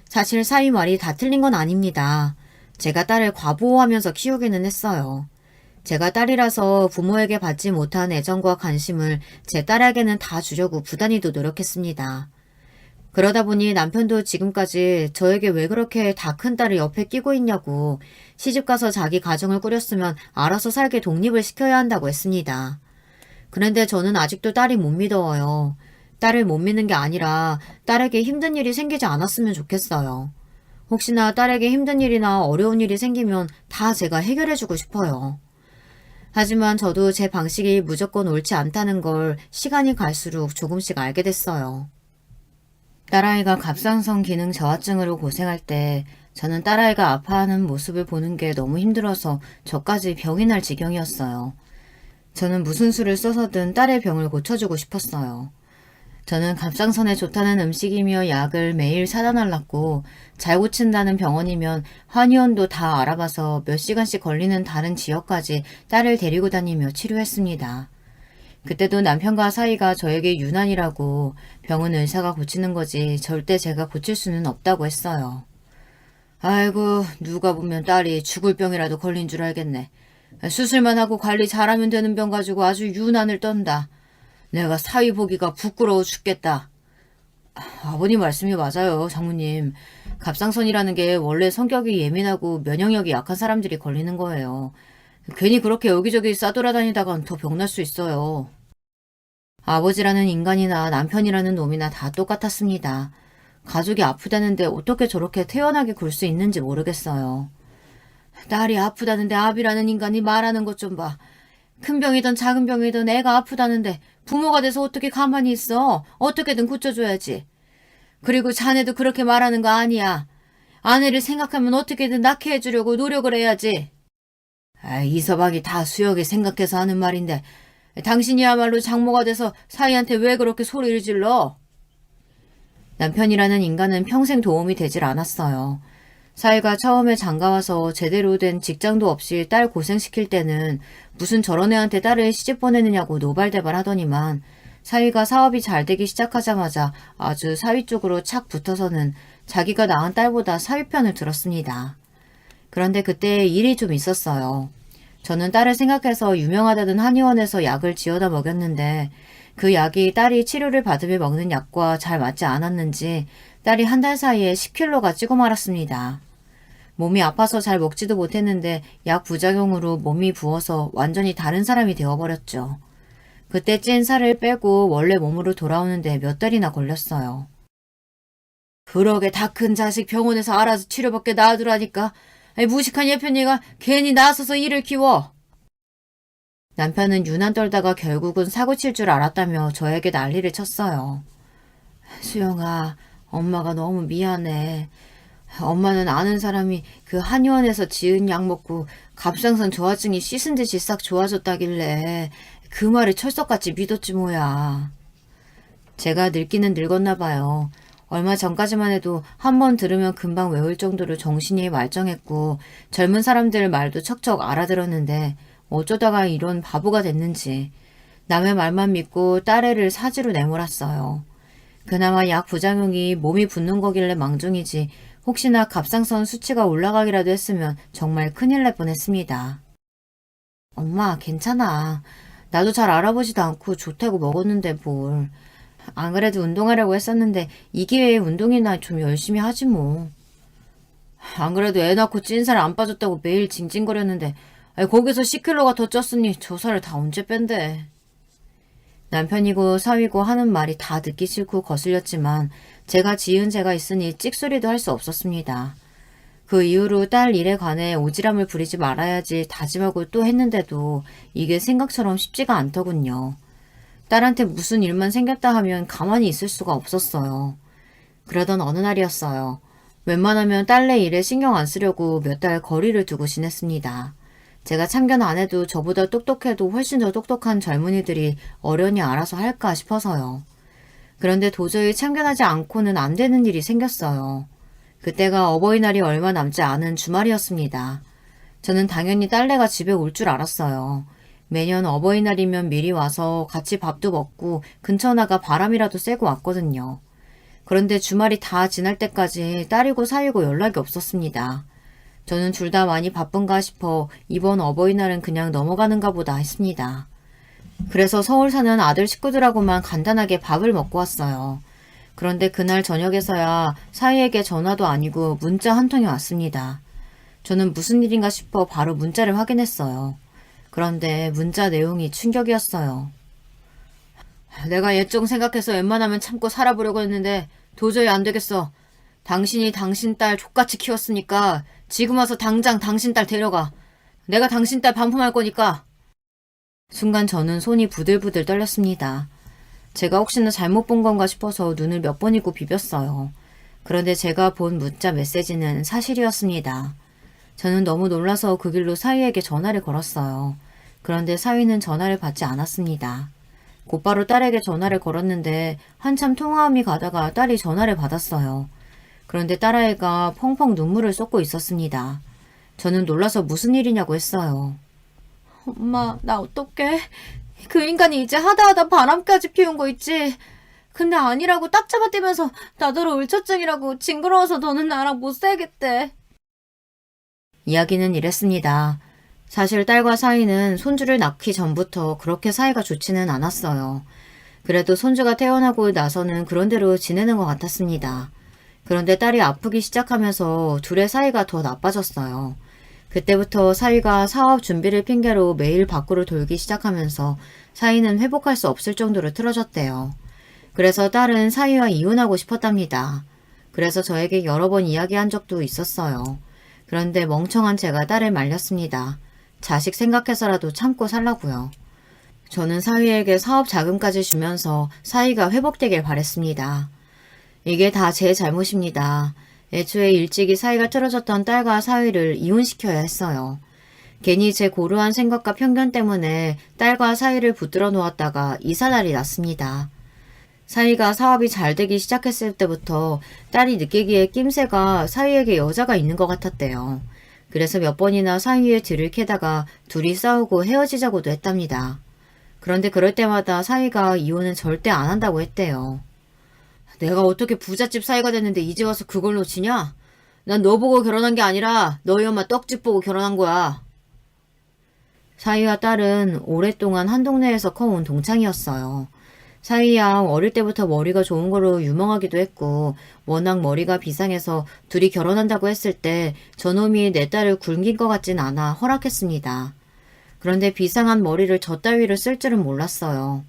사실 사위 말이 다 틀린 건 아닙니다. 제가 딸을 과보호하면서 키우기는 했어요. 제가 딸이라서 부모에게 받지 못한 애정과 관심을 제 딸에게는 다 주려고 부단히도 노력했습니다. 그러다 보니 남편도 지금까지 저에게 왜 그렇게 다 큰 딸을 옆에 끼고 있냐고 시집가서 자기 가정을 꾸렸으면 알아서 살게 독립을 시켜야 한다고 했습니다. 그런데 저는 아직도 딸이 못 믿어요. 딸을 못 믿는 게 아니라 딸에게 힘든 일이 생기지 않았으면 좋겠어요. 혹시나 딸에게 힘든 일이나 어려운 일이 생기면 다 제가 해결해주고 싶어요. 하지만 저도 제 방식이 무조건 옳지 않다는 걸 시간이 갈수록 조금씩 알게 됐어요. 딸아이가 갑상선 기능 저하증으로 고생할 때 저는 딸아이가 아파하는 모습을 보는 게 너무 힘들어서 저까지 병이 날 지경이었어요. 저는 무슨 수를 써서든 딸의 병을 고쳐주고 싶었어요. 저는 갑상선에 좋다는 음식이며 약을 매일 사다 달랐고 잘 고친다는 병원이면 한의원도 다 알아봐서 몇 시간씩 걸리는 다른 지역까지 딸을 데리고 다니며 치료했습니다. 그때도 남편과 사이가 저에게 유난이라고 병은 의사가 고치는 거지 절대 제가 고칠 수는 없다고 했어요. 아이고 누가 보면 딸이 죽을 병이라도 걸린 줄 알겠네. 수술만 하고 관리 잘하면 되는 병 가지고 아주 유난을 떤다. 내가 사위 보기가 부끄러워 죽겠다. 아버님 말씀이 맞아요, 장모님. 갑상선이라는 게 원래 성격이 예민하고 면역력이 약한 사람들이 걸리는 거예요. 괜히 그렇게 여기저기 싸돌아다니다간 더 병날 수 있어요. 아버지라는 인간이나 남편이라는 놈이나 다 똑같았습니다. 가족이 아프다는데 어떻게 저렇게 태연하게 굴 수 있는지 모르겠어요. 딸이 아프다는데 아비라는 인간이 말하는 것 좀 봐. 큰 병이든 작은 병이든 애가 아프다는데 부모가 돼서 어떻게 가만히 있어. 어떻게든 고쳐줘야지. 그리고 자네도 그렇게 말하는 거 아니야. 아내를 생각하면 어떻게든 낳게 해주려고 노력을 해야지. 이 서방이 다 수역에 생각해서 하는 말인데 당신이야말로 장모가 돼서 사위한테 왜 그렇게 소리를 질러? 남편이라는 인간은 평생 도움이 되질 않았어요. 사위가 처음에 장가와서 제대로 된 직장도 없이 딸 고생시킬 때는 무슨 저런 애한테 딸을 시집 보내느냐고 노발대발 하더니만 사위가 사업이 잘 되기 시작하자마자 아주 사위 쪽으로 착 붙어서는 자기가 낳은 딸보다 사위 편을 들었습니다. 그런데 그때 일이 좀 있었어요. 저는 딸을 생각해서 유명하다던 한의원에서 약을 지어다 먹였는데 그 약이 딸이 치료를 받으며 먹는 약과 잘 맞지 않았는지 딸이 한 달 사이에 10kg가 찌고 말았습니다. 몸이 아파서 잘 먹지도 못했는데 약 부작용으로 몸이 부어서 완전히 다른 사람이 되어버렸죠. 그때 찐 살을 빼고 원래 몸으로 돌아오는데 몇 달이나 걸렸어요. 그러게 다 큰 자식 병원에서 알아서 치료받게 놔두라니까. 무식한 예편이가 괜히 나서서 일을 키워. 남편은 유난 떨다가 결국은 사고 칠 줄 알았다며 저에게 난리를 쳤어요. 수영아, 엄마가 너무 미안해. 엄마는 아는 사람이 그 한의원에서 지은 약 먹고 갑상선 저하증이 씻은 듯이 싹 좋아졌다길래 그 말을 철석같이 믿었지 뭐야. 제가 늙기는 늙었나 봐요. 얼마 전까지만 해도 한 번 들으면 금방 외울 정도로 정신이 말짱했고 젊은 사람들 말도 척척 알아들었는데 어쩌다가 이런 바보가 됐는지 남의 말만 믿고 딸애를 사지로 내몰았어요. 그나마 약 부작용이 몸이 붓는 거길래 망정이지 혹시나 갑상선 수치가 올라가기라도 했으면 정말 큰일 날 뻔했습니다. 엄마 괜찮아. 나도 잘 알아보지도 않고 좋다고 먹었는데 뭘. 안 그래도 운동하려고 했었는데 이 기회에 운동이나 좀 열심히 하지 뭐. 안 그래도 애 낳고 찐살 안 빠졌다고 매일 징징거렸는데 거기서 10kg가 더 쪘으니 저 살을 다 언제 뺀대. 남편이고 사위고 하는 말이 다 듣기 싫고 거슬렸지만 제가 지은 죄가 있으니 찍소리도 할 수 없었습니다. 그 이후로 딸 일에 관해 오지랖을 부리지 말아야지 다짐하고 또 했는데도 이게 생각처럼 쉽지가 않더군요. 딸한테 무슨 일만 생겼다 하면 가만히 있을 수가 없었어요. 그러던 어느 날이었어요. 웬만하면 딸내 일에 신경 안 쓰려고 몇 달 거리를 두고 지냈습니다. 제가 참견 안 해도 저보다 똑똑해도 훨씬 더 똑똑한 젊은이들이 어련히 알아서 할까 싶어서요. 그런데 도저히 참견하지 않고는 안 되는 일이 생겼어요. 그때가 어버이날이 얼마 남지 않은 주말이었습니다. 저는 당연히 딸내가 집에 올 줄 알았어요. 매년 어버이날이면 미리 와서 같이 밥도 먹고 근처 나가 바람이라도 쐬고 왔거든요. 그런데 주말이 다 지날 때까지 딸이고 사위고 연락이 없었습니다. 저는 둘 다 많이 바쁜가 싶어 이번 어버이날은 그냥 넘어가는가 보다 했습니다. 그래서 서울 사는 아들 식구들하고만 간단하게 밥을 먹고 왔어요. 그런데 그날 저녁에서야 사위에게 전화도 아니고 문자 한 통이 왔습니다. 저는 무슨 일인가 싶어 바로 문자를 확인했어요. 그런데 문자 내용이 충격이었어요. 내가 옛정 생각해서 웬만하면 참고 살아보려고 했는데 도저히 안 되겠어. 당신이 당신 딸 족같이 키웠으니까 지금 와서 당장 당신 딸 데려가. 내가 당신 딸 반품할 거니까. 순간 저는 손이 부들부들 떨렸습니다. 제가 혹시나 잘못 본 건가 싶어서 눈을 몇 번이고 비볐어요. 그런데 제가 본 문자 메시지는 사실이었습니다. 저는 너무 놀라서 그 길로 사위에게 전화를 걸었어요. 그런데 사위는 전화를 받지 않았습니다. 곧바로 딸에게 전화를 걸었는데 한참 통화음이 가다가 딸이 전화를 받았어요. 그런데 딸아이가 펑펑 눈물을 쏟고 있었습니다. 저는 놀라서 무슨 일이냐고 했어요. 엄마, 나 어떡해? 그 인간이 이제 하다하다 바람까지 피운 거 있지? 근데 아니라고 딱 잡아떼면서 나더러 울처증이라고 징그러워서 너는 나랑 못 살겠대. 이야기는 이랬습니다. 사실 딸과 사위는 손주를 낳기 전부터 그렇게 사이가 좋지는 않았어요. 그래도 손주가 태어나고 나서는 그런대로 지내는 것 같았습니다. 그런데 딸이 아프기 시작하면서 둘의 사이가 더 나빠졌어요. 그때부터 사위가 사업 준비를 핑계로 매일 밖으로 돌기 시작하면서 사위는 회복할 수 없을 정도로 틀어졌대요. 그래서 딸은 사위와 이혼하고 싶었답니다. 그래서 저에게 여러 번 이야기한 적도 있었어요. 그런데 멍청한 제가 딸을 말렸습니다. 자식 생각해서라도 참고 살라고요. 저는 사위에게 사업 자금까지 주면서 사위가 회복되길 바랬습니다. 이게 다 제 잘못입니다. 애초에 일찍이 사이가 틀어졌던 딸과 사위를 이혼시켜야 했어요. 괜히 제 고루한 생각과 편견 때문에 딸과 사위를 붙들어 놓았다가 이사날이 났습니다. 사위가 사업이 잘 되기 시작했을 때부터 딸이 느끼기에 낌새가 사위에게 여자가 있는 것 같았대요. 그래서 몇 번이나 사위의 뒤를 캐다가 둘이 싸우고 헤어지자고도 했답니다. 그런데 그럴 때마다 사위가 이혼은 절대 안 한다고 했대요. 내가 어떻게 부잣집 사이가 됐는데 이제 와서 그걸 놓치냐? 난 너 보고 결혼한 게 아니라 너희 엄마 떡집 보고 결혼한 거야. 사위와 딸은 오랫동안 한 동네에서 커온 동창이었어요. 사위야 어릴 때부터 머리가 좋은 걸로 유명하기도 했고 워낙 머리가 비상해서 둘이 결혼한다고 했을 때 저놈이 내 딸을 굶긴 것 같진 않아 허락했습니다. 그런데 비상한 머리를 저 따위로 쓸 줄은 몰랐어요.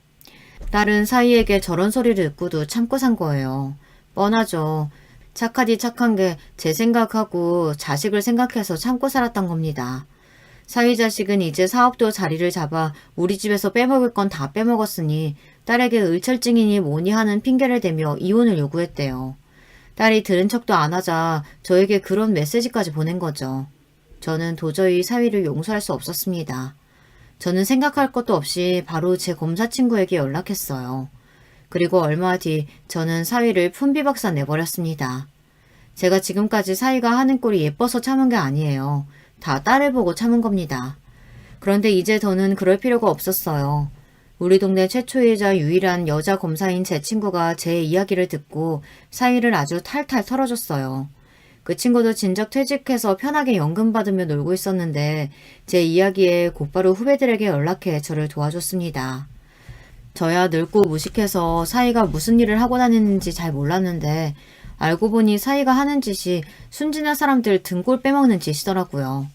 딸은 사위에게 저런 소리를 듣고도 참고 산 거예요. 뻔하죠. 착하디 착한 게 제 생각하고 자식을 생각해서 참고 살았던 겁니다. 사위 자식은 이제 사업도 자리를 잡아 우리 집에서 빼먹을 건 다 빼먹었으니 딸에게 을철증이니 뭐니 하는 핑계를 대며 이혼을 요구했대요. 딸이 들은 척도 안 하자 저에게 그런 메시지까지 보낸 거죠. 저는 도저히 사위를 용서할 수 없었습니다. 저는 생각할 것도 없이 바로 제 검사 친구에게 연락했어요. 그리고 얼마 뒤 저는 사위를 품비박산 내버렸습니다. 제가 지금까지 사위가 하는 꼴이 예뻐서 참은 게 아니에요. 다 딸을 보고 참은 겁니다. 그런데 이제 더는 그럴 필요가 없었어요. 우리 동네 최초이자 유일한 여자 검사인 제 친구가 제 이야기를 듣고 사위를 아주 탈탈 털어줬어요. 그 친구도 진작 퇴직해서 편하게 연금 받으며 놀고 있었는데 제 이야기에 곧바로 후배들에게 연락해 저를 도와줬습니다. 저야 늙고 무식해서 사위가 무슨 일을 하고 다니는지 잘 몰랐는데 알고 보니 사위가 하는 짓이 순진한 사람들 등골 빼먹는 짓이더라고요.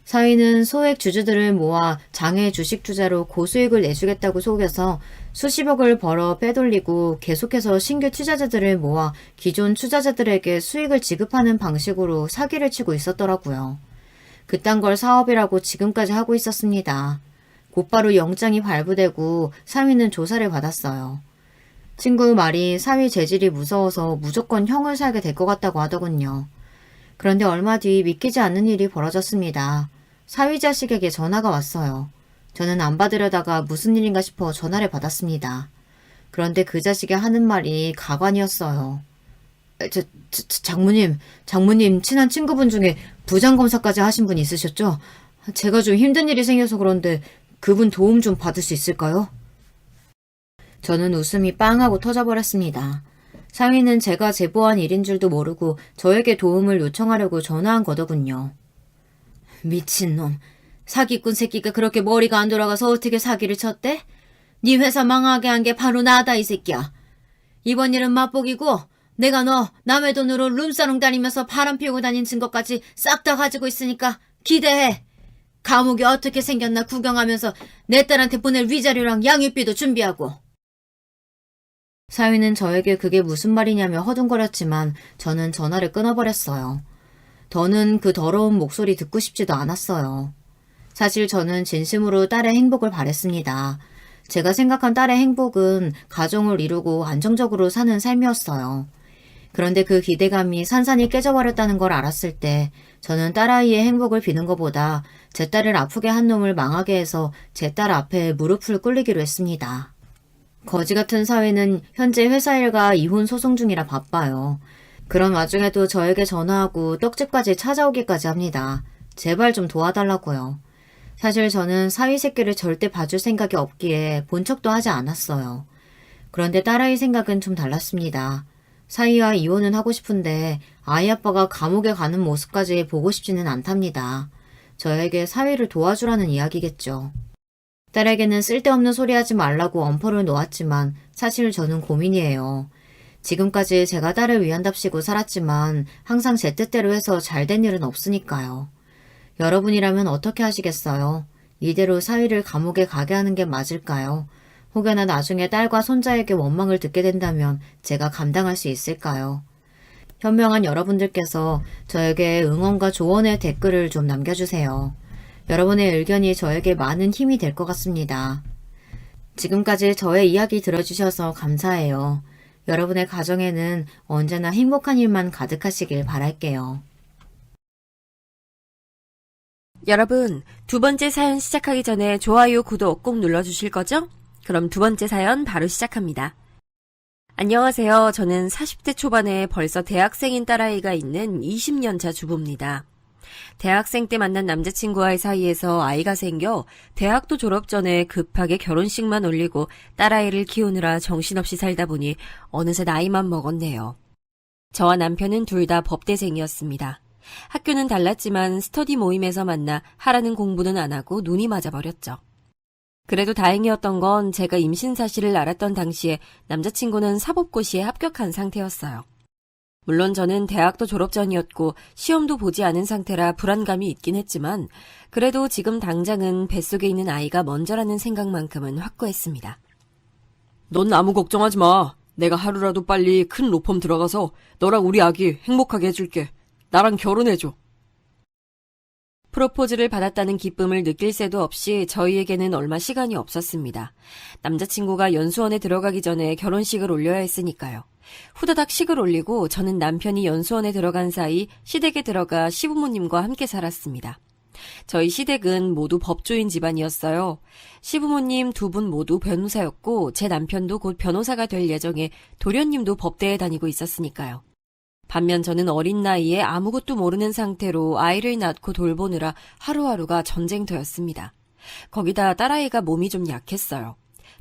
사위는 소액 주주들을 모아 장외 주식 투자로 고수익을 내주겠다고 속여서 수십억을 벌어 빼돌리고 계속해서 신규 투자자들을 모아 기존 투자자들에게 수익을 지급하는 방식으로 사기를 치고 있었더라고요. 그딴 걸 사업이라고 지금까지 하고 있었습니다. 곧바로 영장이 발부되고 사위는 조사를 받았어요. 친구 말이 사위 재질이 무서워서 무조건 형을 살게 될 것 같다고 하더군요. 그런데 얼마 뒤 믿기지 않는 일이 벌어졌습니다. 사위 자식에게 전화가 왔어요. 저는 안 받으려다가 무슨 일인가 싶어 전화를 받았습니다. 그런데 그 자식이 하는 말이 가관이었어요. 장모님 친한 친구분 중에 부장검사까지 하신 분 있으셨죠? 제가 좀 힘든 일이 생겨서 그런데 그분 도움 좀 받을 수 있을까요? 저는 웃음이 빵 하고 터져버렸습니다. 사위는 제가 제보한 일인 줄도 모르고 저에게 도움을 요청하려고 전화한 거더군요. 미친놈. 사기꾼 새끼가 그렇게 머리가 안 돌아가서 어떻게 사기를 쳤대? 네 회사 망하게 한 게 바로 나다 이 새끼야. 이번 일은 맛보기고 내가 너 남의 돈으로 룸사롱 다니면서 바람 피우고 다닌 증거까지 싹 다 가지고 있으니까 기대해. 감옥이 어떻게 생겼나 구경하면서 내 딸한테 보낼 위자료랑 양육비도 준비하고. 사위는 저에게 그게 무슨 말이냐며 허둥거렸지만 저는 전화를 끊어버렸어요. 더는 그 더러운 목소리 듣고 싶지도 않았어요. 사실 저는 진심으로 딸의 행복을 바랬습니다. 제가 생각한 딸의 행복은 가정을 이루고 안정적으로 사는 삶이었어요. 그런데 그 기대감이 산산이 깨져버렸다는 걸 알았을 때 저는 딸아이의 행복을 비는 것보다 제 딸을 아프게 한 놈을 망하게 해서 제 딸 앞에 무릎을 꿇리기로 했습니다. 거지 같은 사회는 현재 회사 일과 이혼 소송 중이라 바빠요. 그런 와중에도 저에게 전화하고 떡집까지 찾아오기까지 합니다. 제발 좀 도와달라고요. 사실 저는 사위 새끼를 절대 봐줄 생각이 없기에 본 척도 하지 않았어요. 그런데 딸아이 생각은 좀 달랐습니다. 사위와 이혼은 하고 싶은데 아이 아빠가 감옥에 가는 모습까지 보고 싶지는 않답니다. 저에게 사위를 도와주라는 이야기겠죠. 딸에게는 쓸데없는 소리 하지 말라고 엄포를 놓았지만 사실 저는 고민이에요. 지금까지 제가 딸을 위한답시고 살았지만 항상 제 뜻대로 해서 잘된 일은 없으니까요. 여러분이라면 어떻게 하시겠어요? 이대로 사위를 감옥에 가게 하는 게 맞을까요? 혹여나 나중에 딸과 손자에게 원망을 듣게 된다면 제가 감당할 수 있을까요? 현명한 여러분들께서 저에게 응원과 조언의 댓글을 좀 남겨주세요. 여러분의 의견이 저에게 많은 힘이 될 것 같습니다. 지금까지 저의 이야기 들어주셔서 감사해요. 여러분의 가정에는 언제나 행복한 일만 가득하시길 바랄게요. 여러분, 두 번째 사연 시작하기 전에 좋아요, 구독 꼭 눌러주실 거죠? 그럼 두 번째 사연 바로 시작합니다. 안녕하세요. 저는 40대 초반에 벌써 대학생인 딸아이가 있는 20년차 주부입니다. 대학생 때 만난 남자친구와의 사이에서 아이가 생겨 대학도 졸업 전에 급하게 결혼식만 올리고 딸아이를 키우느라 정신없이 살다 보니 어느새 나이만 먹었네요. 저와 남편은 둘 다 법대생이었습니다. 학교는 달랐지만 스터디 모임에서 만나 하라는 공부는 안 하고 눈이 맞아버렸죠. 그래도 다행이었던 건 제가 임신 사실을 알았던 당시에 남자친구는 사법고시에 합격한 상태였어요. 물론 저는 대학도 졸업 전이었고 시험도 보지 않은 상태라 불안감이 있긴 했지만 그래도 지금 당장은 뱃속에 있는 아이가 먼저라는 생각만큼은 확고했습니다. 넌 아무 걱정하지 마. 내가 하루라도 빨리 큰 로펌 들어가서 너랑 우리 아기 행복하게 해줄게. 나랑 결혼해줘. 프로포즈를 받았다는 기쁨을 느낄 새도 없이 저희에게는 얼마 시간이 없었습니다. 남자친구가 연수원에 들어가기 전에 결혼식을 올려야 했으니까요. 후다닥 식을 올리고 저는 남편이 연수원에 들어간 사이 시댁에 들어가 시부모님과 함께 살았습니다. 저희 시댁은 모두 법조인 집안이었어요. 시부모님 두 분 모두 변호사였고 제 남편도 곧 변호사가 될 예정에 도련님도 법대에 다니고 있었으니까요. 반면 저는 어린 나이에 아무것도 모르는 상태로 아이를 낳고 돌보느라 하루하루가 전쟁터였습니다. 거기다 딸아이가 몸이 좀 약했어요.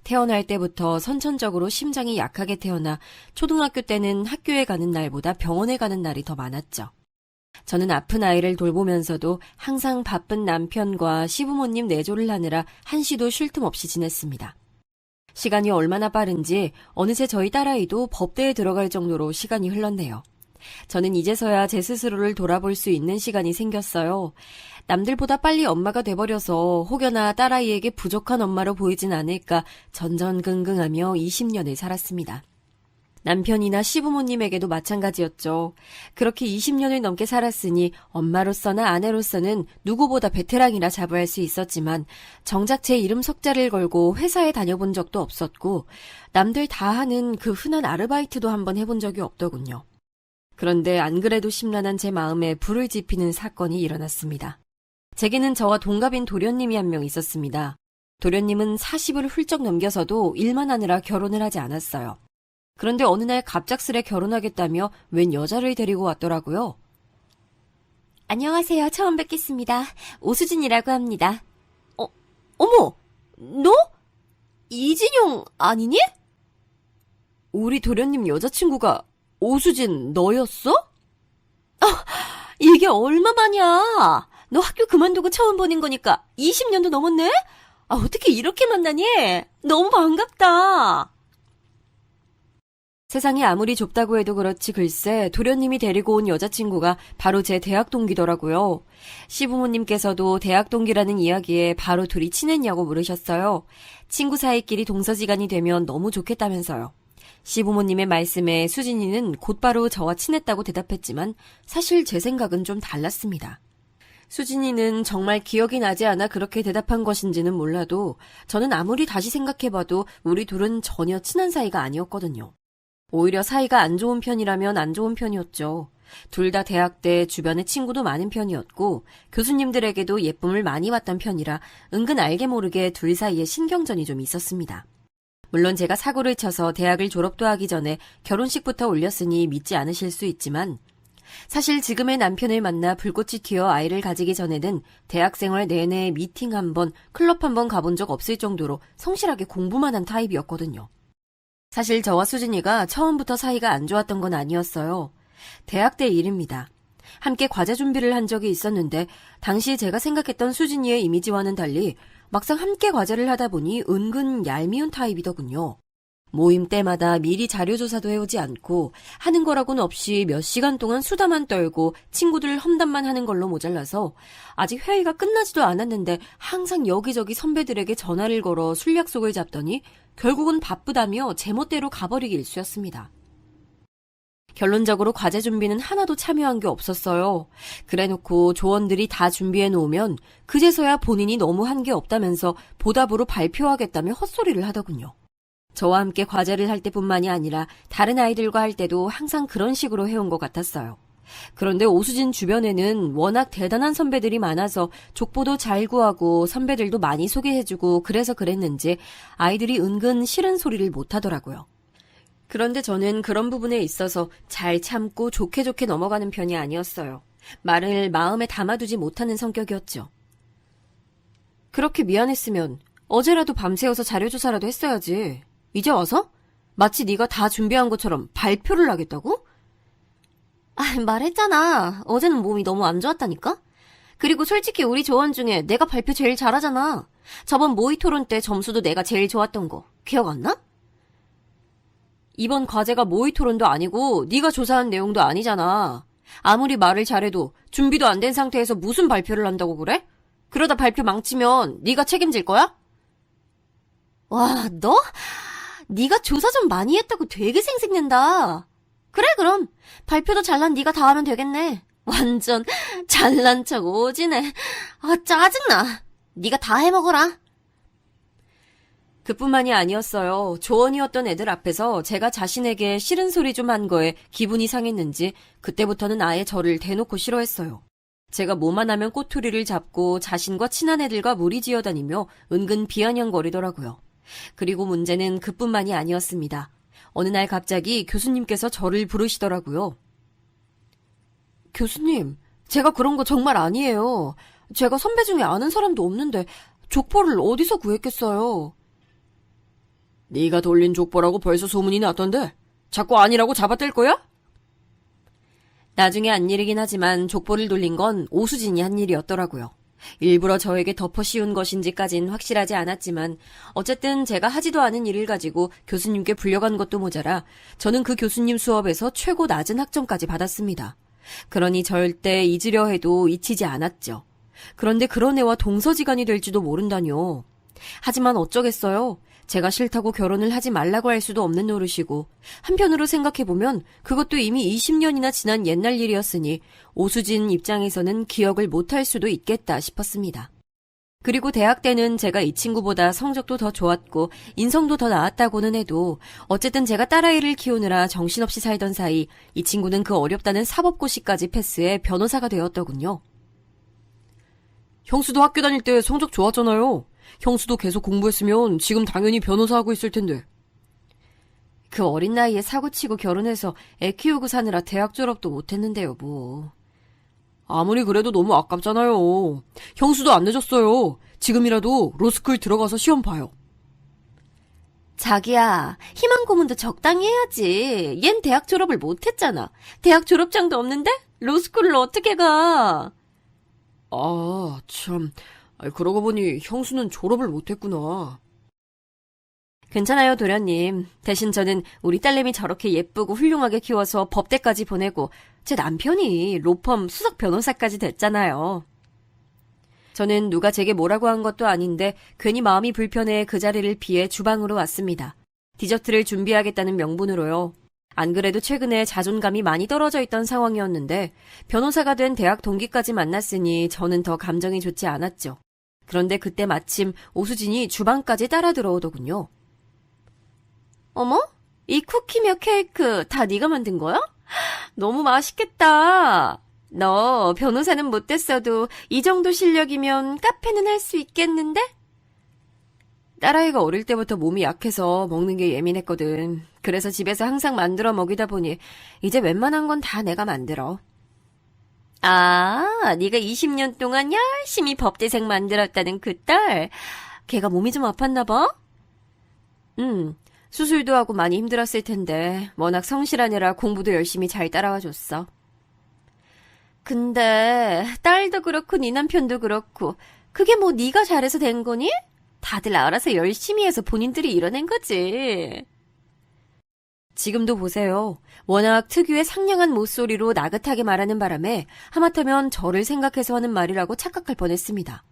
태어날 때부터 선천적으로 심장이 약하게 태어나 초등학교 때는 학교에 가는 날보다 병원에 가는 날이 더 많았죠. 저는 아픈 아이를 돌보면서도 항상 바쁜 남편과 시부모님 내조를 하느라 한시도 쉴 틈 없이 지냈습니다. 시간이 얼마나 빠른지 어느새 저희 딸아이도 법대에 들어갈 정도로 시간이 흘렀네요. 저는 이제서야 제 스스로를 돌아볼 수 있는 시간이 생겼어요. 남들보다 빨리 엄마가 돼버려서 혹여나 딸아이에게 부족한 엄마로 보이진 않을까 전전긍긍하며 20년을 살았습니다. 남편이나 시부모님에게도 마찬가지였죠. 그렇게 20년을 넘게 살았으니 엄마로서나 아내로서는 누구보다 베테랑이라 자부할 수 있었지만 정작 제 이름 석자를 걸고 회사에 다녀본 적도 없었고 남들 다 하는 그 흔한 아르바이트도 한번 해본 적이 없더군요. 그런데 안 그래도 심란한 제 마음에 불을 지피는 사건이 일어났습니다. 제게는 저와 동갑인 도련님이 한 명 있었습니다. 도련님은 40을 훌쩍 넘겨서도 일만 하느라 결혼을 하지 않았어요. 그런데 어느 날 갑작스레 결혼하겠다며 웬 여자를 데리고 왔더라고요. 안녕하세요. 처음 뵙겠습니다. 오수진이라고 합니다. 어머! 너? 이진용 아니니? 우리 도련님 여자친구가 오수진 너였어? 이게 얼마만이야? 너 학교 그만두고 처음 보는 거니까 20년도 넘었네? 어떻게 이렇게 만나니? 너무 반갑다. 세상이 아무리 좁다고 해도 그렇지 글쎄 도련님이 데리고 온 여자친구가 바로 제 대학 동기더라고요. 시부모님께서도 대학 동기라는 이야기에 바로 둘이 친했냐고 물으셨어요. 친구 사이끼리 동서지간이 되면 너무 좋겠다면서요. 시부모님의 말씀에 수진이는 곧바로 저와 친했다고 대답했지만 사실 제 생각은 좀 달랐습니다. 수진이는 정말 기억이 나지 않아 그렇게 대답한 것인지는 몰라도 저는 아무리 다시 생각해봐도 우리 둘은 전혀 친한 사이가 아니었거든요. 오히려 사이가 안 좋은 편이라면 안 좋은 편이었죠. 둘 다 대학 때 주변에 친구도 많은 편이었고 교수님들에게도 예쁨을 많이 받던 편이라 은근 알게 모르게 둘 사이에 신경전이 좀 있었습니다. 물론 제가 사고를 쳐서 대학을 졸업도 하기 전에 결혼식부터 올렸으니 믿지 않으실 수 있지만 사실 지금의 남편을 만나 불꽃이 튀어 아이를 가지기 전에는 대학생활 내내 미팅 한 번, 클럽 한 번 가본 적 없을 정도로 성실하게 공부만 한 타입이었거든요. 사실 저와 수진이가 처음부터 사이가 안 좋았던 건 아니었어요. 대학 때 일입니다. 함께 과제 준비를 한 적이 있었는데 당시 제가 생각했던 수진이의 이미지와는 달리 막상 함께 과제를 하다 보니 은근 얄미운 타입이더군요. 모임 때마다 미리 자료조사도 해오지 않고 하는 거라고는 없이 몇 시간 동안 수다만 떨고 친구들 험담만 하는 걸로 모자라서 아직 회의가 끝나지도 않았는데 항상 여기저기 선배들에게 전화를 걸어 술 약속을 잡더니 결국은 바쁘다며 제멋대로 가버리기 일쑤였습니다. 결론적으로 과제 준비는 하나도 참여한 게 없었어요. 그래놓고 조원들이 다 준비해 놓으면 그제서야 본인이 너무 한 게 없다면서 보답으로 발표하겠다며 헛소리를 하더군요. 저와 함께 과제를 할 때뿐만이 아니라 다른 아이들과 할 때도 항상 그런 식으로 해온 것 같았어요. 그런데 오수진 주변에는 워낙 대단한 선배들이 많아서 족보도 잘 구하고 선배들도 많이 소개해주고 그래서 그랬는지 아이들이 은근 싫은 소리를 못하더라고요. 그런데 저는 그런 부분에 있어서 잘 참고 좋게 넘어가는 편이 아니었어요. 말을 마음에 담아두지 못하는 성격이었죠. 그렇게 미안했으면 어제라도 밤새워서 자료조사라도 했어야지. 이제 와서? 마치 네가 다 준비한 것처럼 발표를 하겠다고? 말했잖아. 어제는 몸이 너무 안 좋았다니까? 그리고 솔직히 우리 조원 중에 내가 발표 제일 잘하잖아. 저번 모의 토론 때 점수도 내가 제일 좋았던 거. 기억 안 나? 이번 과제가 모의 토론도 아니고 네가 조사한 내용도 아니잖아. 아무리 말을 잘해도 준비도 안 된 상태에서 무슨 발표를 한다고 그래? 그러다 발표 망치면 네가 책임질 거야? 와, 너? 네가 조사 좀 많이 했다고 되게 생색낸다. 그래, 그럼 발표도 잘난 네가 다 하면 되겠네. 완전 잘난 척 오지네. 짜증나. 네가 다 해먹어라. 그뿐만이 아니었어요. 조언이었던 애들 앞에서 제가 자신에게 싫은 소리 좀 한 거에 기분이 상했는지 그때부터는 아예 저를 대놓고 싫어했어요. 제가 뭐만 하면 꼬투리를 잡고 자신과 친한 애들과 무리지어 다니며 은근 비아냥거리더라고요. 그리고 문제는 그뿐만이 아니었습니다. 어느 날 갑자기 교수님께서 저를 부르시더라고요. 교수님, 제가 그런 거 정말 아니에요. 제가 선배 중에 아는 사람도 없는데 족보를 어디서 구했겠어요. 네가 돌린 족보라고 벌써 소문이 났던데 자꾸 아니라고 잡아댈 거야? 나중에 한 일이긴 하지만 족보를 돌린 건 오수진이 한 일이었더라고요. 일부러 저에게 덮어 씌운 것인지까진 확실하지 않았지만 어쨌든 제가 하지도 않은 일을 가지고 교수님께 불려간 것도 모자라 저는 그 교수님 수업에서 최고 낮은 학점까지 받았습니다. 그러니 절대 잊으려 해도 잊히지 않았죠. 그런데 그런 애와 동서지간이 될지도 모른다뇨. 하지만 어쩌겠어요. 제가 싫다고 결혼을 하지 말라고 할 수도 없는 노릇이고 한편으로 생각해보면 그것도 이미 20년이나 지난 옛날 일이었으니 오수진 입장에서는 기억을 못할 수도 있겠다 싶었습니다. 그리고 대학 때는 제가 이 친구보다 성적도 더 좋았고 인성도 더 나았다고는 해도 어쨌든 제가 딸아이를 키우느라 정신없이 살던 사이 이 친구는 그 어렵다는 사법고시까지 패스해 변호사가 되었더군요. 형수도 학교 다닐 때 성적 좋았잖아요. 형수도 계속 공부했으면 지금 당연히 변호사하고 있을 텐데. 그 어린 나이에 사고치고 결혼해서 애 키우고 사느라 대학 졸업도 못했는데요, 뭐. 아무리 그래도 너무 아깝잖아요. 형수도 안 늦었어요. 지금이라도 로스쿨 들어가서 시험 봐요. 자기야, 희망 고문도 적당히 해야지. 얜 대학 졸업을 못했잖아. 대학 졸업장도 없는데? 로스쿨을 어떻게 가? 참... 그러고 보니 형수는 졸업을 못했구나. 괜찮아요, 도련님. 대신 저는 우리 딸내미 저렇게 예쁘고 훌륭하게 키워서 법대까지 보내고 제 남편이 로펌 수석 변호사까지 됐잖아요. 저는 누가 제게 뭐라고 한 것도 아닌데 괜히 마음이 불편해 그 자리를 피해 주방으로 왔습니다. 디저트를 준비하겠다는 명분으로요. 안 그래도 최근에 자존감이 많이 떨어져 있던 상황이었는데 변호사가 된 대학 동기까지 만났으니 저는 더 감정이 좋지 않았죠. 그런데 그때 마침 오수진이 주방까지 따라 들어오더군요. 어머? 이 쿠키며 케이크 다 네가 만든 거야? 너무 맛있겠다. 너 변호사는 못 됐어도 이 정도 실력이면 카페는 할 수 있겠는데? 딸아이가 어릴 때부터 몸이 약해서 먹는 게 예민했거든. 그래서 집에서 항상 만들어 먹이다 보니 이제 웬만한 건 다 내가 만들어. 네가 20년 동안 열심히 법대생 만들었다는 그 딸. 걔가 몸이 좀 아팠나 봐? 수술도 하고 많이 힘들었을 텐데 워낙 성실하느라 공부도 열심히 잘 따라와 줬어. 근데 딸도 그렇고 네 남편도 그렇고 그게 뭐 네가 잘해서 된 거니? 다들 알아서 열심히 해서 본인들이 이뤄낸 거지. 지금도 보세요. 워낙 특유의 상냥한 목소리로 나긋하게 말하는 바람에 하마터면 저를 생각해서 하는 말이라고 착각할 뻔했습니다.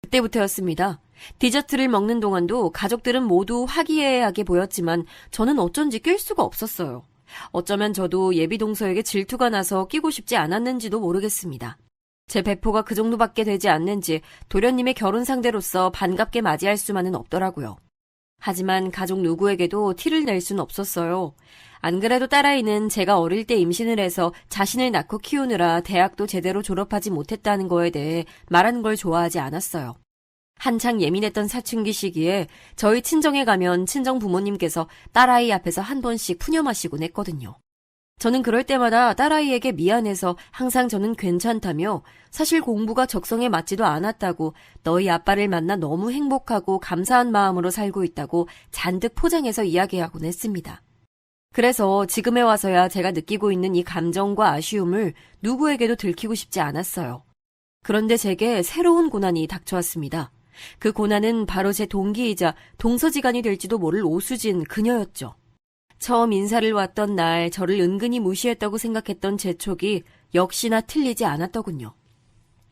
그때부터였습니다. 디저트를 먹는 동안도 가족들은 모두 화기애애하게 보였지만 저는 어쩐지 낄 수가 없었어요. 어쩌면 저도 예비동서에게 질투가 나서 끼고 싶지 않았는지도 모르겠습니다. 제 배포가 그 정도밖에 되지 않는지 도련님의 결혼 상대로서 반갑게 맞이할 수만은 없더라고요. 하지만 가족 누구에게도 티를 낼 수는 없었어요. 안 그래도 딸아이는 제가 어릴 때 임신을 해서 자신을 낳고 키우느라 대학도 제대로 졸업하지 못했다는 거에 대해 말하는 걸 좋아하지 않았어요. 한창 예민했던 사춘기 시기에 저희 친정에 가면 친정 부모님께서 딸아이 앞에서 한 번씩 푸념하시곤 했거든요. 저는 그럴 때마다 딸아이에게 미안해서 항상 저는 괜찮다며 사실 공부가 적성에 맞지도 않았다고 너희 아빠를 만나 너무 행복하고 감사한 마음으로 살고 있다고 잔뜩 포장해서 이야기하곤 했습니다. 그래서 지금에 와서야 제가 느끼고 있는 이 감정과 아쉬움을 누구에게도 들키고 싶지 않았어요. 그런데 제게 새로운 고난이 닥쳐왔습니다. 그 고난은 바로 제 동기이자 동서지간이 될지도 모를 오수진 그녀였죠. 처음 인사를 왔던 날 저를 은근히 무시했다고 생각했던 제 촉이 역시나 틀리지 않았더군요.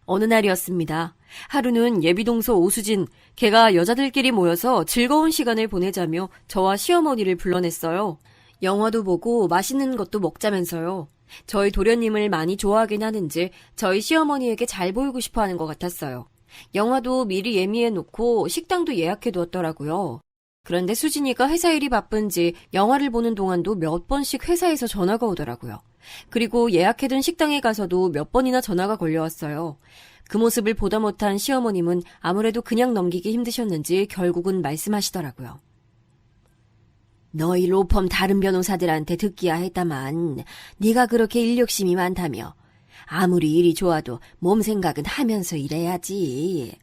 어느 날이었습니다. 하루는 예비동서 오수진, 걔가 여자들끼리 모여서 즐거운 시간을 보내자며 저와 시어머니를 불러냈어요. 영화도 보고 맛있는 것도 먹자면서요. 저희 도련님을 많이 좋아하긴 하는지 저희 시어머니에게 잘 보이고 싶어 하는 것 같았어요. 영화도 미리 예매해놓고 식당도 예약해두었더라고요. 그런데 수진이가 회사 일이 바쁜지 영화를 보는 동안도 몇 번씩 회사에서 전화가 오더라고요. 그리고 예약해둔 식당에 가서도 몇 번이나 전화가 걸려왔어요. 그 모습을 보다 못한 시어머님은 아무래도 그냥 넘기기 힘드셨는지 결국은 말씀하시더라고요. 너희 로펌 다른 변호사들한테 듣기야 했다만 네가 그렇게 인력심이 많다며 아무리 일이 좋아도 몸 생각은 하면서 일해야지.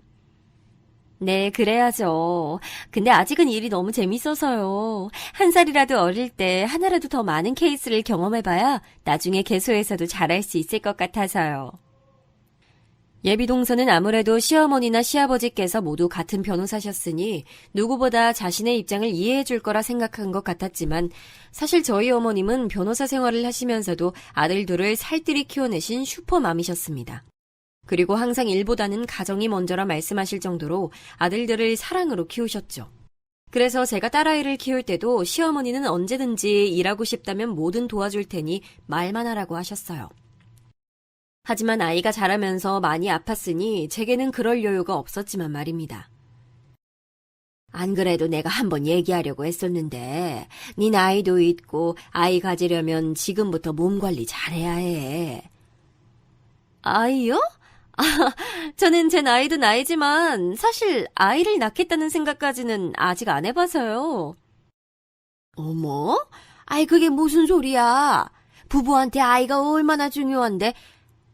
네, 그래야죠. 근데 아직은 일이 너무 재밌어서요. 한 살이라도 어릴 때 하나라도 더 많은 케이스를 경험해봐야 나중에 개소에서도 잘할 수 있을 것 같아서요. 예비동서는 아무래도 시어머니나 시아버지께서 모두 같은 변호사셨으니 누구보다 자신의 입장을 이해해 줄 거라 생각한 것 같았지만 사실 저희 어머님은 변호사 생활을 하시면서도 아들들을 살뜰히 키워내신 슈퍼맘이셨습니다. 그리고 항상 일보다는 가정이 먼저라 말씀하실 정도로 아들들을 사랑으로 키우셨죠. 그래서 제가 딸아이를 키울 때도 시어머니는 언제든지 일하고 싶다면 뭐든 도와줄 테니 말만 하라고 하셨어요. 하지만 아이가 자라면서 많이 아팠으니 제게는 그럴 여유가 없었지만 말입니다. 안 그래도 내가 한번 얘기하려고 했었는데 네 나이도 있고 아이 가지려면 지금부터 몸 관리 잘해야 해. 아이요? 저는 제 나이도 나이지만 사실 아이를 낳겠다는 생각까지는 아직 안 해봐서요. 어머? 아이 그게 무슨 소리야. 부부한테 아이가 얼마나 중요한데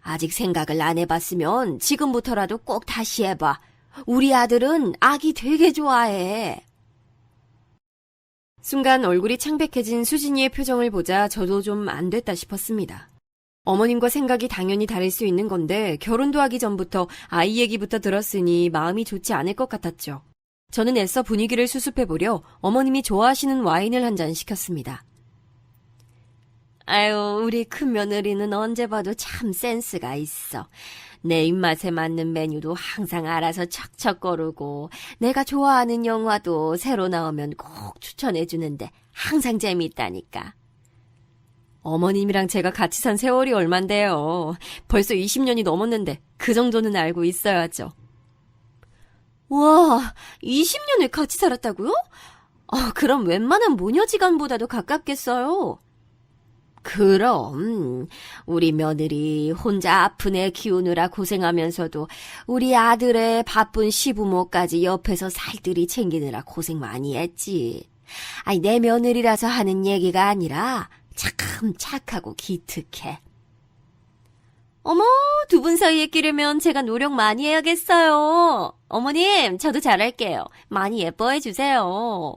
아직 생각을 안 해봤으면 지금부터라도 꼭 다시 해봐. 우리 아들은 아기 되게 좋아해. 순간 얼굴이 창백해진 수진이의 표정을 보자 저도 좀 안 됐다 싶었습니다. 어머님과 생각이 당연히 다를 수 있는 건데 결혼도 하기 전부터 아이 얘기부터 들었으니 마음이 좋지 않을 것 같았죠. 저는 애써 분위기를 수습해보려 어머님이 좋아하시는 와인을 한 잔 시켰습니다. 아유, 우리 큰며느리는 언제 봐도 참 센스가 있어. 내 입맛에 맞는 메뉴도 항상 알아서 척척 거르고 내가 좋아하는 영화도 새로 나오면 꼭 추천해주는데 항상 재미있다니까. 어머님이랑 제가 같이 산 세월이 얼만데요. 벌써 20년이 넘었는데 그 정도는 알고 있어야죠. 와, 20년을 같이 살았다고요? 그럼 웬만한 모녀지간보다도 가깝겠어요. 그럼 우리 며느리 혼자 아픈 애 키우느라 고생하면서도 우리 아들의 바쁜 시부모까지 옆에서 살뜰히 챙기느라 고생 많이 했지. 아니 내 며느리라서 하는 얘기가 아니라 참 착하고 기특해. 어머, 두 분 사이에 끼려면 제가 노력 많이 해야겠어요. 어머님, 저도 잘할게요. 많이 예뻐해 주세요.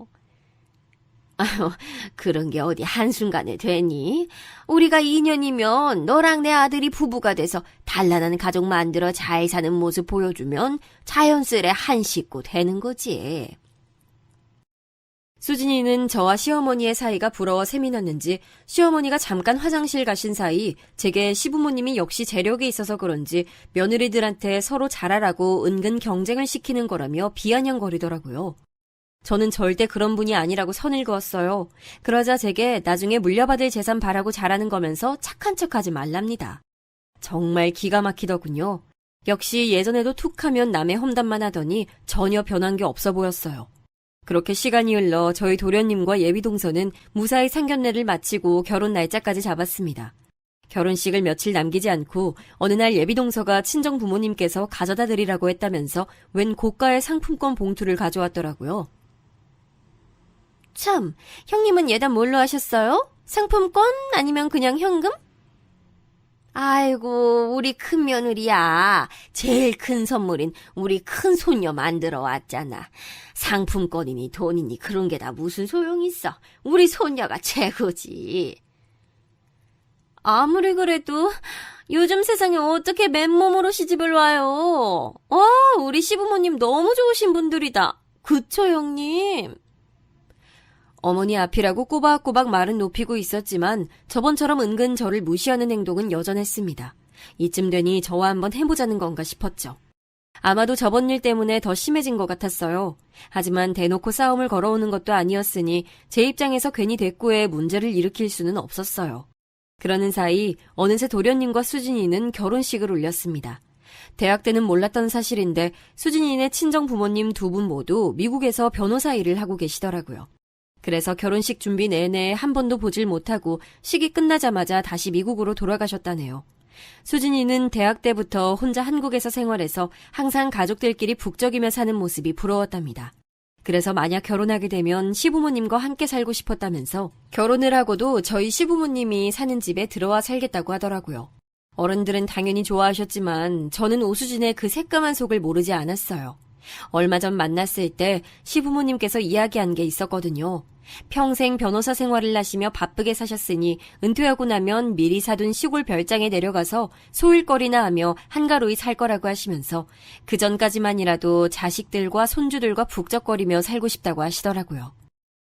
아유, 그런 게 어디 한순간에 되니? 우리가 2년이면 너랑 내 아들이 부부가 돼서 단란한 가족 만들어 잘 사는 모습 보여주면 자연스레 한 식구 되는 거지. 수진이는 저와 시어머니의 사이가 부러워 샘이 났는지 시어머니가 잠깐 화장실 가신 사이 제게 시부모님이 역시 재력이 있어서 그런지 며느리들한테 서로 잘하라고 은근 경쟁을 시키는 거라며 비아냥거리더라고요. 저는 절대 그런 분이 아니라고 선을 그었어요. 그러자 제게 나중에 물려받을 재산 바라고 잘하는 거면서 착한 척하지 말랍니다. 정말 기가 막히더군요. 역시 예전에도 툭하면 남의 험담만 하더니 전혀 변한 게 없어 보였어요. 그렇게 시간이 흘러 저희 도련님과 예비동서는 무사히 상견례를 마치고 결혼 날짜까지 잡았습니다. 결혼식을 며칠 남기지 않고 어느 날 예비동서가 친정 부모님께서 가져다 드리라고 했다면서 웬 고가의 상품권 봉투를 가져왔더라고요. 참, 형님은 예단 뭘로 하셨어요? 상품권 아니면 그냥 현금? 아이고, 우리 큰 며느리야. 제일 큰 선물인 우리 큰 손녀 만들어 왔잖아. 상품권이니 돈이니 그런 게 다 무슨 소용 있어. 우리 손녀가 최고지. 아무리 그래도 요즘 세상에 어떻게 맨몸으로 시집을 와요. 우리 시부모님 너무 좋으신 분들이다. 그쵸, 형님? 어머니 앞이라고 꼬박꼬박 말은 높이고 있었지만 저번처럼 은근 저를 무시하는 행동은 여전했습니다. 이쯤 되니 저와 한번 해보자는 건가 싶었죠. 아마도 저번 일 때문에 더 심해진 것 같았어요. 하지만 대놓고 싸움을 걸어오는 것도 아니었으니 제 입장에서 괜히 대꾸에 문제를 일으킬 수는 없었어요. 그러는 사이 어느새 도련님과 수진이는 결혼식을 올렸습니다. 대학 때는 몰랐던 사실인데 수진이네 친정 부모님 두 분 모두 미국에서 변호사 일을 하고 계시더라고요. 그래서 결혼식 준비 내내 한 번도 보질 못하고 식이 끝나자마자 다시 미국으로 돌아가셨다네요. 수진이는 대학 때부터 혼자 한국에서 생활해서 항상 가족들끼리 북적이며 사는 모습이 부러웠답니다. 그래서 만약 결혼하게 되면 시부모님과 함께 살고 싶었다면서 결혼을 하고도 저희 시부모님이 사는 집에 들어와 살겠다고 하더라고요. 어른들은 당연히 좋아하셨지만 저는 오수진의 그 새까만 속을 모르지 않았어요. 얼마 전 만났을 때 시부모님께서 이야기한 게 있었거든요. 평생 변호사 생활을 하시며 바쁘게 사셨으니 은퇴하고 나면 미리 사둔 시골 별장에 내려가서 소일거리나 하며 한가로이 살 거라고 하시면서 그 전까지만이라도 자식들과 손주들과 북적거리며 살고 싶다고 하시더라고요.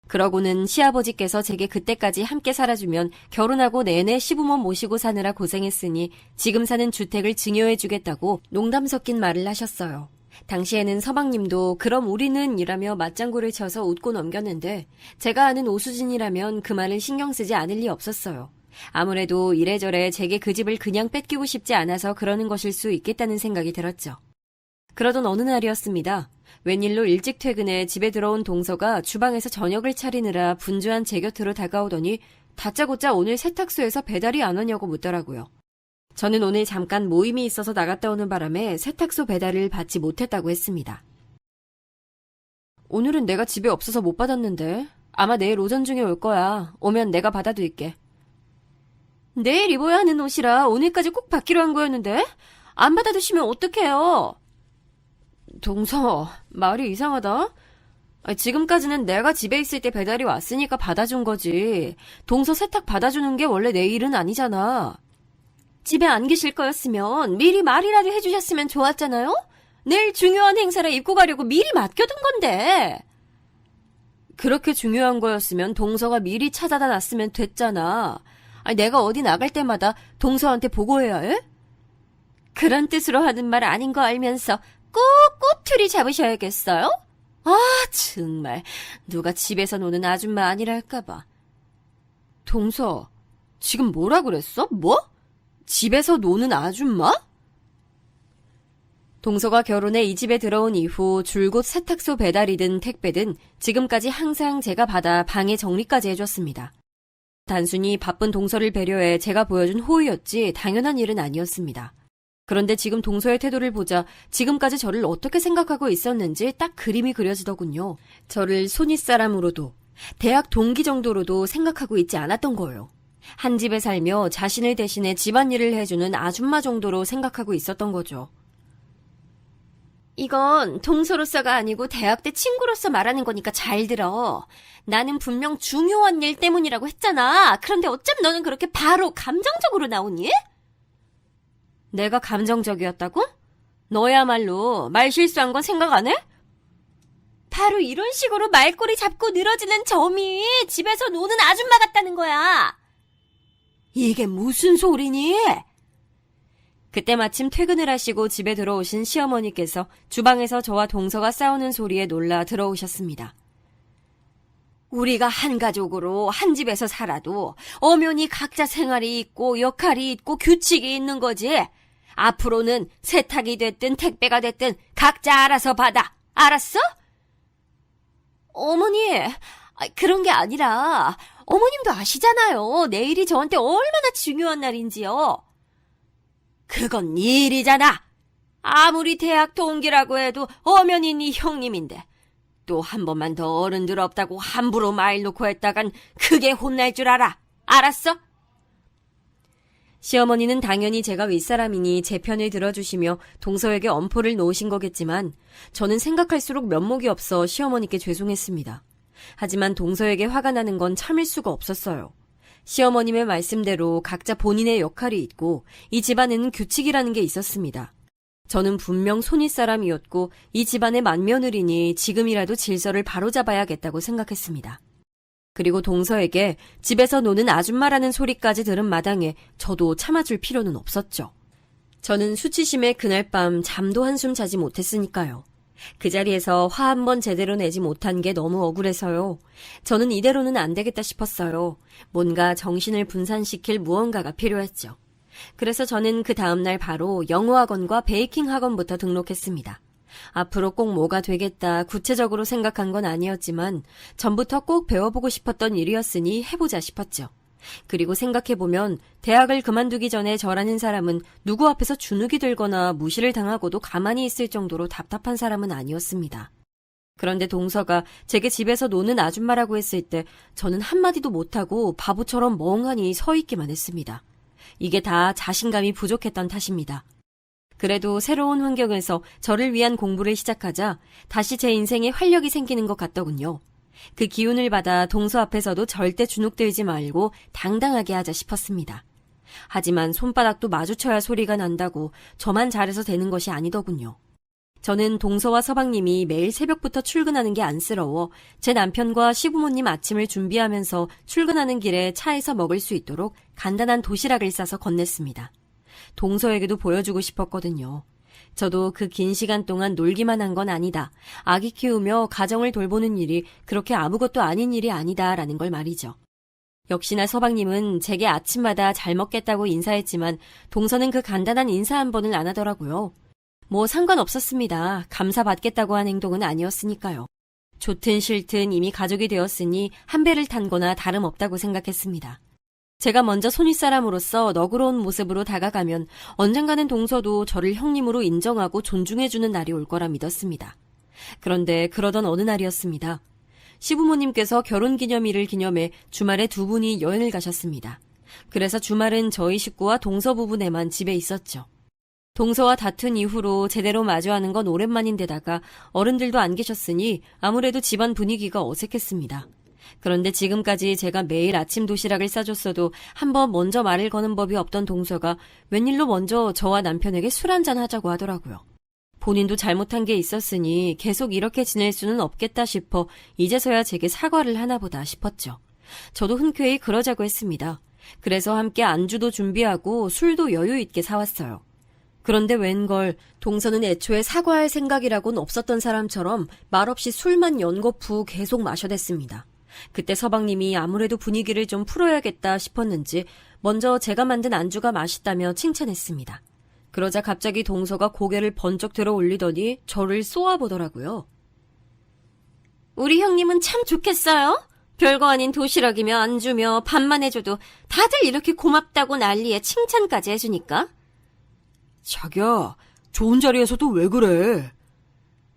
그러고는 시아버지께서 제게 그때까지 함께 살아주면 결혼하고 내내 시부모 모시고 사느라 고생했으니 지금 사는 주택을 증여해주겠다고 농담 섞인 말을 하셨어요. 당시에는 서방님도 그럼 우리는 이라며 맞장구를 쳐서 웃고 넘겼는데 제가 아는 오수진이라면 그 말을 신경 쓰지 않을 리 없었어요. 아무래도 이래저래 제게 그 집을 그냥 뺏기고 싶지 않아서 그러는 것일 수 있겠다는 생각이 들었죠. 그러던 어느 날이었습니다. 웬일로 일찍 퇴근해 집에 들어온 동서가 주방에서 저녁을 차리느라 분주한 제 곁으로 다가오더니 다짜고짜 오늘 세탁소에서 배달이 안 오냐고 묻더라고요. 저는 오늘 잠깐 모임이 있어서 나갔다 오는 바람에 세탁소 배달을 받지 못했다고 했습니다. 오늘은 내가 집에 없어서 못 받았는데 아마 내일 오전 중에 올 거야. 오면 내가 받아둘게. 내일 입어야 하는 옷이라 오늘까지 꼭 받기로 한 거였는데 안 받아두시면 어떡해요? 동서, 말이 이상하다. 지금까지는 내가 집에 있을 때 배달이 왔으니까 받아준 거지. 동서 세탁 받아주는 게 원래 내 일은 아니잖아. 집에 안 계실 거였으면 미리 말이라도 해주셨으면 좋았잖아요? 내일 중요한 행사라 입고 가려고 미리 맡겨둔 건데. 그렇게 중요한 거였으면 동서가 미리 찾아다 놨으면 됐잖아. 내가 어디 나갈 때마다 동서한테 보고해야 해? 그런 뜻으로 하는 말 아닌 거 알면서 꼭 꼬투리 잡으셔야겠어요? 정말 누가 집에서 노는 아줌마 아니랄까봐. 동서, 지금 뭐라 그랬어? 뭐? 집에서 노는 아줌마? 동서가 결혼해 이 집에 들어온 이후 줄곧 세탁소 배달이든 택배든 지금까지 항상 제가 받아 방에 정리까지 해줬습니다. 단순히 바쁜 동서를 배려해 제가 보여준 호의였지 당연한 일은 아니었습니다. 그런데 지금 동서의 태도를 보자 지금까지 저를 어떻게 생각하고 있었는지 딱 그림이 그려지더군요. 저를 손윗사람으로도 대학 동기 정도로도 생각하고 있지 않았던 거예요. 한 집에 살며 자신을 대신해 집안일을 해주는 아줌마 정도로 생각하고 있었던 거죠. 이건 동서로서가 아니고 대학 때 친구로서 말하는 거니까 잘 들어. 나는 분명 중요한 일 때문이라고 했잖아. 그런데 어쩜 너는 그렇게 바로 감정적으로 나오니? 내가 감정적이었다고? 너야말로 말 실수한 건 생각 안 해? 바로 이런 식으로 말꼬리 잡고 늘어지는 점이 집에서 노는 아줌마 같다는 거야. 이게 무슨 소리니? 그때 마침 퇴근을 하시고 집에 들어오신 시어머니께서 주방에서 저와 동서가 싸우는 소리에 놀라 들어오셨습니다. 우리가 한 가족으로 한 집에서 살아도 엄연히 각자 생활이 있고 역할이 있고 규칙이 있는 거지. 앞으로는 세탁이 됐든 택배가 됐든 각자 알아서 받아. 알았어? 어머니, 그런 게 아니라 어머님도 아시잖아요. 내일이 저한테 얼마나 중요한 날인지요. 그건 네 일이잖아. 아무리 대학 동기라고 해도 엄연히 네 형님인데 또 한 번만 더 어른들 없다고 함부로 말 놓고 했다간 크게 혼날 줄 알아. 알았어? 시어머니는 당연히 제가 윗사람이니 제 편을 들어주시며 동서에게 엄포를 놓으신 거겠지만 저는 생각할수록 면목이 없어 시어머니께 죄송했습니다. 하지만 동서에게 화가 나는 건 참을 수가 없었어요. 시어머님의 말씀대로 각자 본인의 역할이 있고 이 집안에는 규칙이라는 게 있었습니다. 저는 분명 손윗사람이었고 이 집안의 맏며느리니 지금이라도 질서를 바로잡아야겠다고 생각했습니다. 그리고 동서에게 집에서 노는 아줌마라는 소리까지 들은 마당에 저도 참아줄 필요는 없었죠. 저는 수치심에 그날 밤 잠도 한숨 자지 못했으니까요. 그 자리에서 화 한 번 제대로 내지 못한 게 너무 억울해서요. 저는 이대로는 안 되겠다 싶었어요. 뭔가 정신을 분산시킬 무언가가 필요했죠. 그래서 저는 그 다음날 바로 영어학원과 베이킹 학원부터 등록했습니다. 앞으로 꼭 뭐가 되겠다 구체적으로 생각한 건 아니었지만 전부터 꼭 배워보고 싶었던 일이었으니 해보자 싶었죠. 그리고 생각해보면 대학을 그만두기 전에 저라는 사람은 누구 앞에서 주눅이 들거나 무시를 당하고도 가만히 있을 정도로 답답한 사람은 아니었습니다. 그런데 동서가 제게 집에서 노는 아줌마라고 했을 때 저는 한마디도 못하고 바보처럼 멍하니 서 있기만 했습니다. 이게 다 자신감이 부족했던 탓입니다. 그래도 새로운 환경에서 저를 위한 공부를 시작하자 다시 제 인생에 활력이 생기는 것 같더군요. 그 기운을 받아 동서 앞에서도 절대 주눅들지 말고 당당하게 하자 싶었습니다. 하지만 손바닥도 마주쳐야 소리가 난다고 저만 잘해서 되는 것이 아니더군요. 저는 동서와 서방님이 매일 새벽부터 출근하는 게 안쓰러워 제 남편과 시부모님 아침을 준비하면서 출근하는 길에 차에서 먹을 수 있도록 간단한 도시락을 싸서 건넸습니다. 동서에게도 보여주고 싶었거든요. 저도 그 긴 시간 동안 놀기만 한 건 아니다. 아기 키우며 가정을 돌보는 일이 그렇게 아무것도 아닌 일이 아니다라는 걸 말이죠. 역시나 서방님은 제게 아침마다 잘 먹겠다고 인사했지만 동서는 그 간단한 인사 한 번을 안 하더라고요. 뭐 상관없었습니다. 감사받겠다고 한 행동은 아니었으니까요. 좋든 싫든 이미 가족이 되었으니 한 배를 탄 거나 다름없다고 생각했습니다. 제가 먼저 손윗사람으로서 너그러운 모습으로 다가가면 언젠가는 동서도 저를 형님으로 인정하고 존중해주는 날이 올 거라 믿었습니다. 그런데 그러던 어느 날이었습니다. 시부모님께서 결혼기념일을 기념해 주말에 두 분이 여행을 가셨습니다. 그래서 주말은 저희 식구와 동서 부부네만 집에 있었죠. 동서와 다툰 이후로 제대로 마주하는 건 오랜만인데다가 어른들도 안 계셨으니 아무래도 집안 분위기가 어색했습니다. 그런데 지금까지 제가 매일 아침 도시락을 싸줬어도 한번 먼저 말을 거는 법이 없던 동서가 웬일로 먼저 저와 남편에게 술 한잔 하자고 하더라고요. 본인도 잘못한 게 있었으니 계속 이렇게 지낼 수는 없겠다 싶어 이제서야 제게 사과를 하나 보다 싶었죠. 저도 흔쾌히 그러자고 했습니다. 그래서 함께 안주도 준비하고 술도 여유 있게 사왔어요. 그런데 웬걸 동서는 애초에 사과할 생각이라곤 없었던 사람처럼 말없이 술만 연거푸 계속 마셔댔습니다. 그때 서방님이 아무래도 분위기를 좀 풀어야겠다 싶었는지 먼저 제가 만든 안주가 맛있다며 칭찬했습니다. 그러자 갑자기 동서가 고개를 번쩍 들어 올리더니 저를 쏘아보더라고요. 우리 형님은 참 좋겠어요. 별거 아닌 도시락이며 안주며 밥만 해줘도 다들 이렇게 고맙다고 난리에 칭찬까지 해주니까. 자기야, 좋은 자리에서도 왜 그래?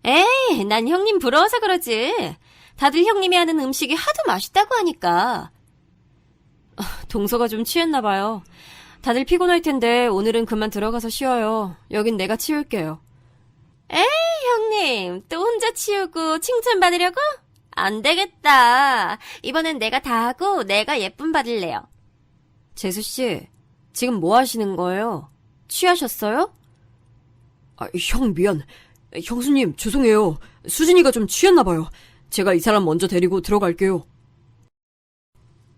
에이, 난 형님 부러워서 그러지. 다들 형님이 하는 음식이 하도 맛있다고 하니까. 동서가 좀 취했나 봐요. 다들 피곤할 텐데 오늘은 그만 들어가서 쉬어요. 여긴 내가 치울게요. 에이, 형님, 또 혼자 치우고 칭찬받으려고? 안 되겠다. 이번엔 내가 다 하고 내가 예쁨 받을래요. 재수씨, 지금 뭐 하시는 거예요? 취하셨어요? 형 미안. 형수님 죄송해요. 수진이가 좀 취했나 봐요. 제가 이 사람 먼저 데리고 들어갈게요.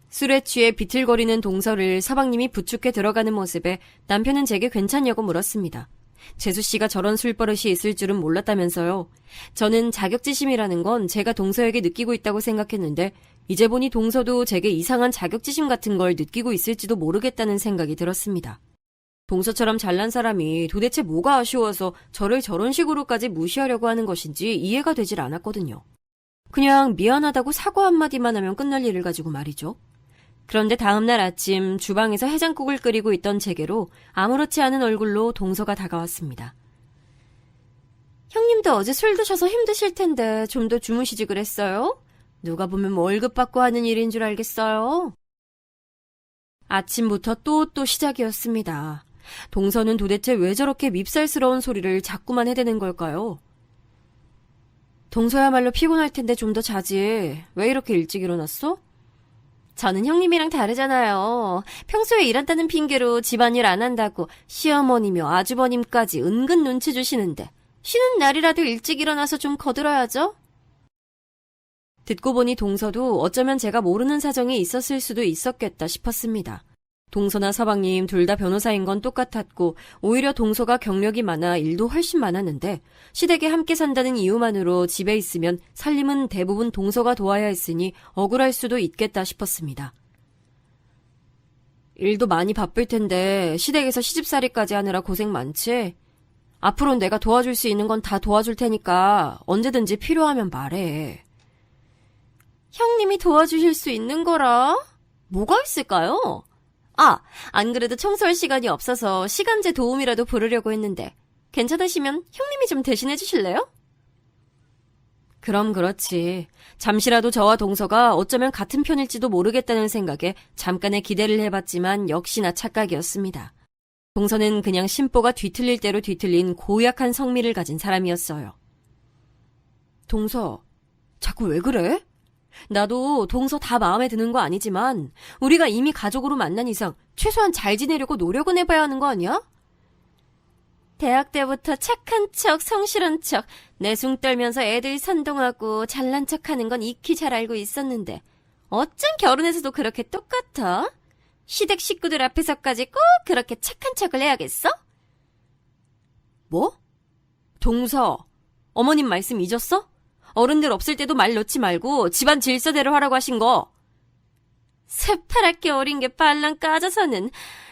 술에 취해 비틀거리는 동서를 서방님이 부축해 들어가는 모습에 남편은 제게 괜찮냐고 물었습니다. 재수씨가 저런 술버릇이 있을 줄은 몰랐다면서요. 저는 자격지심이라는 건 제가 동서에게 느끼고 있다고 생각했는데 이제 보니 동서도 제게 이상한 자격지심 같은 걸 느끼고 있을지도 모르겠다는 생각이 들었습니다. 동서처럼 잘난 사람이 도대체 뭐가 아쉬워서 저를 저런 식으로까지 무시하려고 하는 것인지 이해가 되질 않았거든요. 그냥 미안하다고 사과 한마디만 하면 끝날 일을 가지고 말이죠. 그런데 다음날 아침 주방에서 해장국을 끓이고 있던 제게로 아무렇지 않은 얼굴로 동서가 다가왔습니다. 형님도 어제 술 드셔서 힘드실 텐데 좀 더 주무시지 그랬어요? 누가 보면 월급 받고 하는 일인 줄 알겠어요? 아침부터 또 시작이었습니다. 동서는 도대체 왜 저렇게 밉살스러운 소리를 자꾸만 해대는 걸까요? 동서야말로 피곤할 텐데 좀 더 자지. 왜 이렇게 일찍 일어났어? 저는 형님이랑 다르잖아요. 평소에 일한다는 핑계로 집안일 안 한다고 시어머니며 아주버님까지 은근 눈치 주시는데 쉬는 날이라도 일찍 일어나서 좀 거들어야죠. 듣고 보니 동서도 어쩌면 제가 모르는 사정이 있었을 수도 있었겠다 싶었습니다. 동서나 서방님 둘 다 변호사인 건 똑같았고 오히려 동서가 경력이 많아 일도 훨씬 많았는데 시댁에 함께 산다는 이유만으로 집에 있으면 살림은 대부분 동서가 도와야 했으니 억울할 수도 있겠다 싶었습니다. 일도 많이 바쁠 텐데 시댁에서 시집살이까지 하느라 고생 많지? 앞으로는 내가 도와줄 수 있는 건 다 도와줄 테니까 언제든지 필요하면 말해. 형님이 도와주실 수 있는 거라? 뭐가 있을까요? 안 그래도 청소할 시간이 없어서 시간제 도움이라도 부르려고 했는데 괜찮으시면 형님이 좀 대신해 주실래요? 그럼 그렇지. 잠시라도 저와 동서가 어쩌면 같은 편일지도 모르겠다는 생각에 잠깐의 기대를 해봤지만 역시나 착각이었습니다. 동서는 그냥 심보가 뒤틀릴 대로 뒤틀린 고약한 성미를 가진 사람이었어요. 동서, 자꾸 왜 그래? 나도 동서 다 마음에 드는 거 아니지만 우리가 이미 가족으로 만난 이상 최소한 잘 지내려고 노력은 해봐야 하는 거 아니야? 대학 때부터 착한 척, 성실한 척, 내숭 떨면서 애들 선동하고 잘난 척하는 건 익히 잘 알고 있었는데 어쩜 결혼해서도 그렇게 똑같아? 시댁 식구들 앞에서까지 꼭 그렇게 착한 척을 해야겠어? 뭐? 동서, 어머님 말씀 잊었어? 어른들 없을 때도 말 놓지 말고 집안 질서대로 하라고 하신 거. 새파랗게 어린 게 발랑 까져서는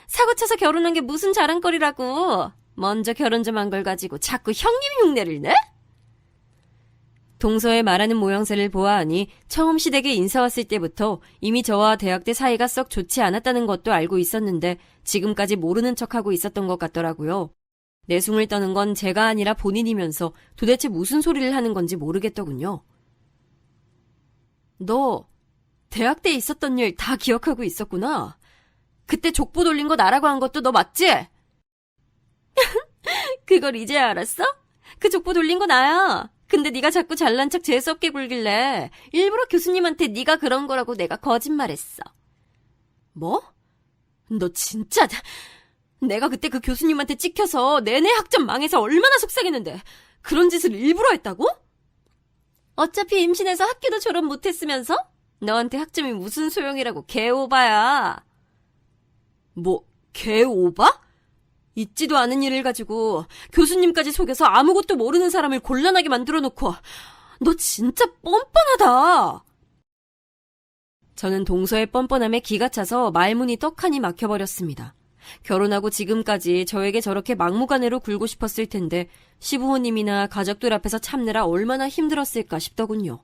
사고쳐서 결혼한 게 무슨 자랑거리라고. 먼저 결혼 좀 한 걸 가지고 자꾸 형님 흉내를 내? 동서의 말하는 모양새를 보아하니 처음 시댁에 인사 왔을 때부터 이미 저와 대학 때 사이가 썩 좋지 않았다는 것도 알고 있었는데 지금까지 모르는 척하고 있었던 것 같더라고요. 내숭을 떠는 건 제가 아니라 본인이면서 도대체 무슨 소리를 하는 건지 모르겠더군요. 너 대학 때 있었던 일 다 기억하고 있었구나. 그때 족보 돌린 거 나라고 한 것도 너 맞지? 그걸 이제야 알았어? 그 족보 돌린 거 나야. 근데 네가 자꾸 잘난 척 재수없게 굴길래 일부러 교수님한테 네가 그런 거라고 내가 거짓말했어. 뭐? 너 진짜... 내가 그때 그 교수님한테 찍혀서 내내 학점 망해서 얼마나 속상했는데 그런 짓을 일부러 했다고? 어차피 임신해서 학교도 졸업 못했으면서? 너한테 학점이 무슨 소용이라고 개오바야. 뭐 개오바? 있지도 않은 일을 가지고 교수님까지 속여서 아무것도 모르는 사람을 곤란하게 만들어놓고 너 진짜 뻔뻔하다. 저는 동서의 뻔뻔함에 기가 차서 말문이 떡하니 막혀버렸습니다. 결혼하고 지금까지 저에게 저렇게 막무가내로 굴고 싶었을 텐데 시부모님이나 가족들 앞에서 참느라 얼마나 힘들었을까 싶더군요.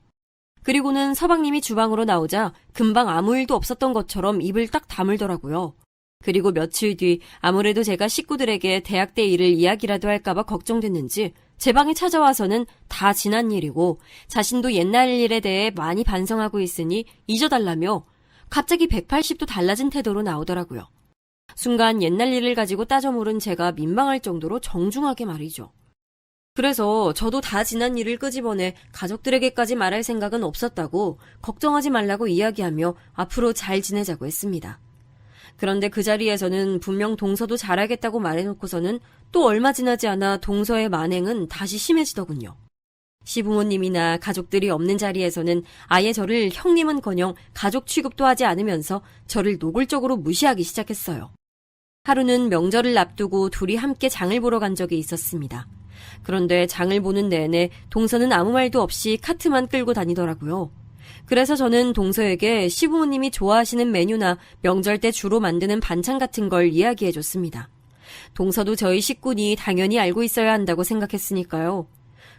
그리고는 서방님이 주방으로 나오자 금방 아무 일도 없었던 것처럼 입을 딱 다물더라고요. 그리고 며칠 뒤 아무래도 제가 식구들에게 대학 때 일을 이야기라도 할까봐 걱정됐는지 제 방에 찾아와서는 다 지난 일이고 자신도 옛날 일에 대해 많이 반성하고 있으니 잊어달라며 갑자기 180도 달라진 태도로 나오더라고요. 순간 옛날 일을 가지고 따져 물은 제가 민망할 정도로 정중하게 말이죠. 그래서 저도 다 지난 일을 끄집어내 가족들에게까지 말할 생각은 없었다고 걱정하지 말라고 이야기하며 앞으로 잘 지내자고 했습니다. 그런데 그 자리에서는 분명 동서도 잘하겠다고 말해놓고서는 또 얼마 지나지 않아 동서의 만행은 다시 심해지더군요. 시부모님이나 가족들이 없는 자리에서는 아예 저를 형님은커녕 가족 취급도 하지 않으면서 저를 노골적으로 무시하기 시작했어요. 하루는 명절을 앞두고 둘이 함께 장을 보러 간 적이 있었습니다. 그런데 장을 보는 내내 동서는 아무 말도 없이 카트만 끌고 다니더라고요. 그래서 저는 동서에게 시부모님이 좋아하시는 메뉴나 명절 때 주로 만드는 반찬 같은 걸 이야기해줬습니다. 동서도 저희 식구니 당연히 알고 있어야 한다고 생각했으니까요.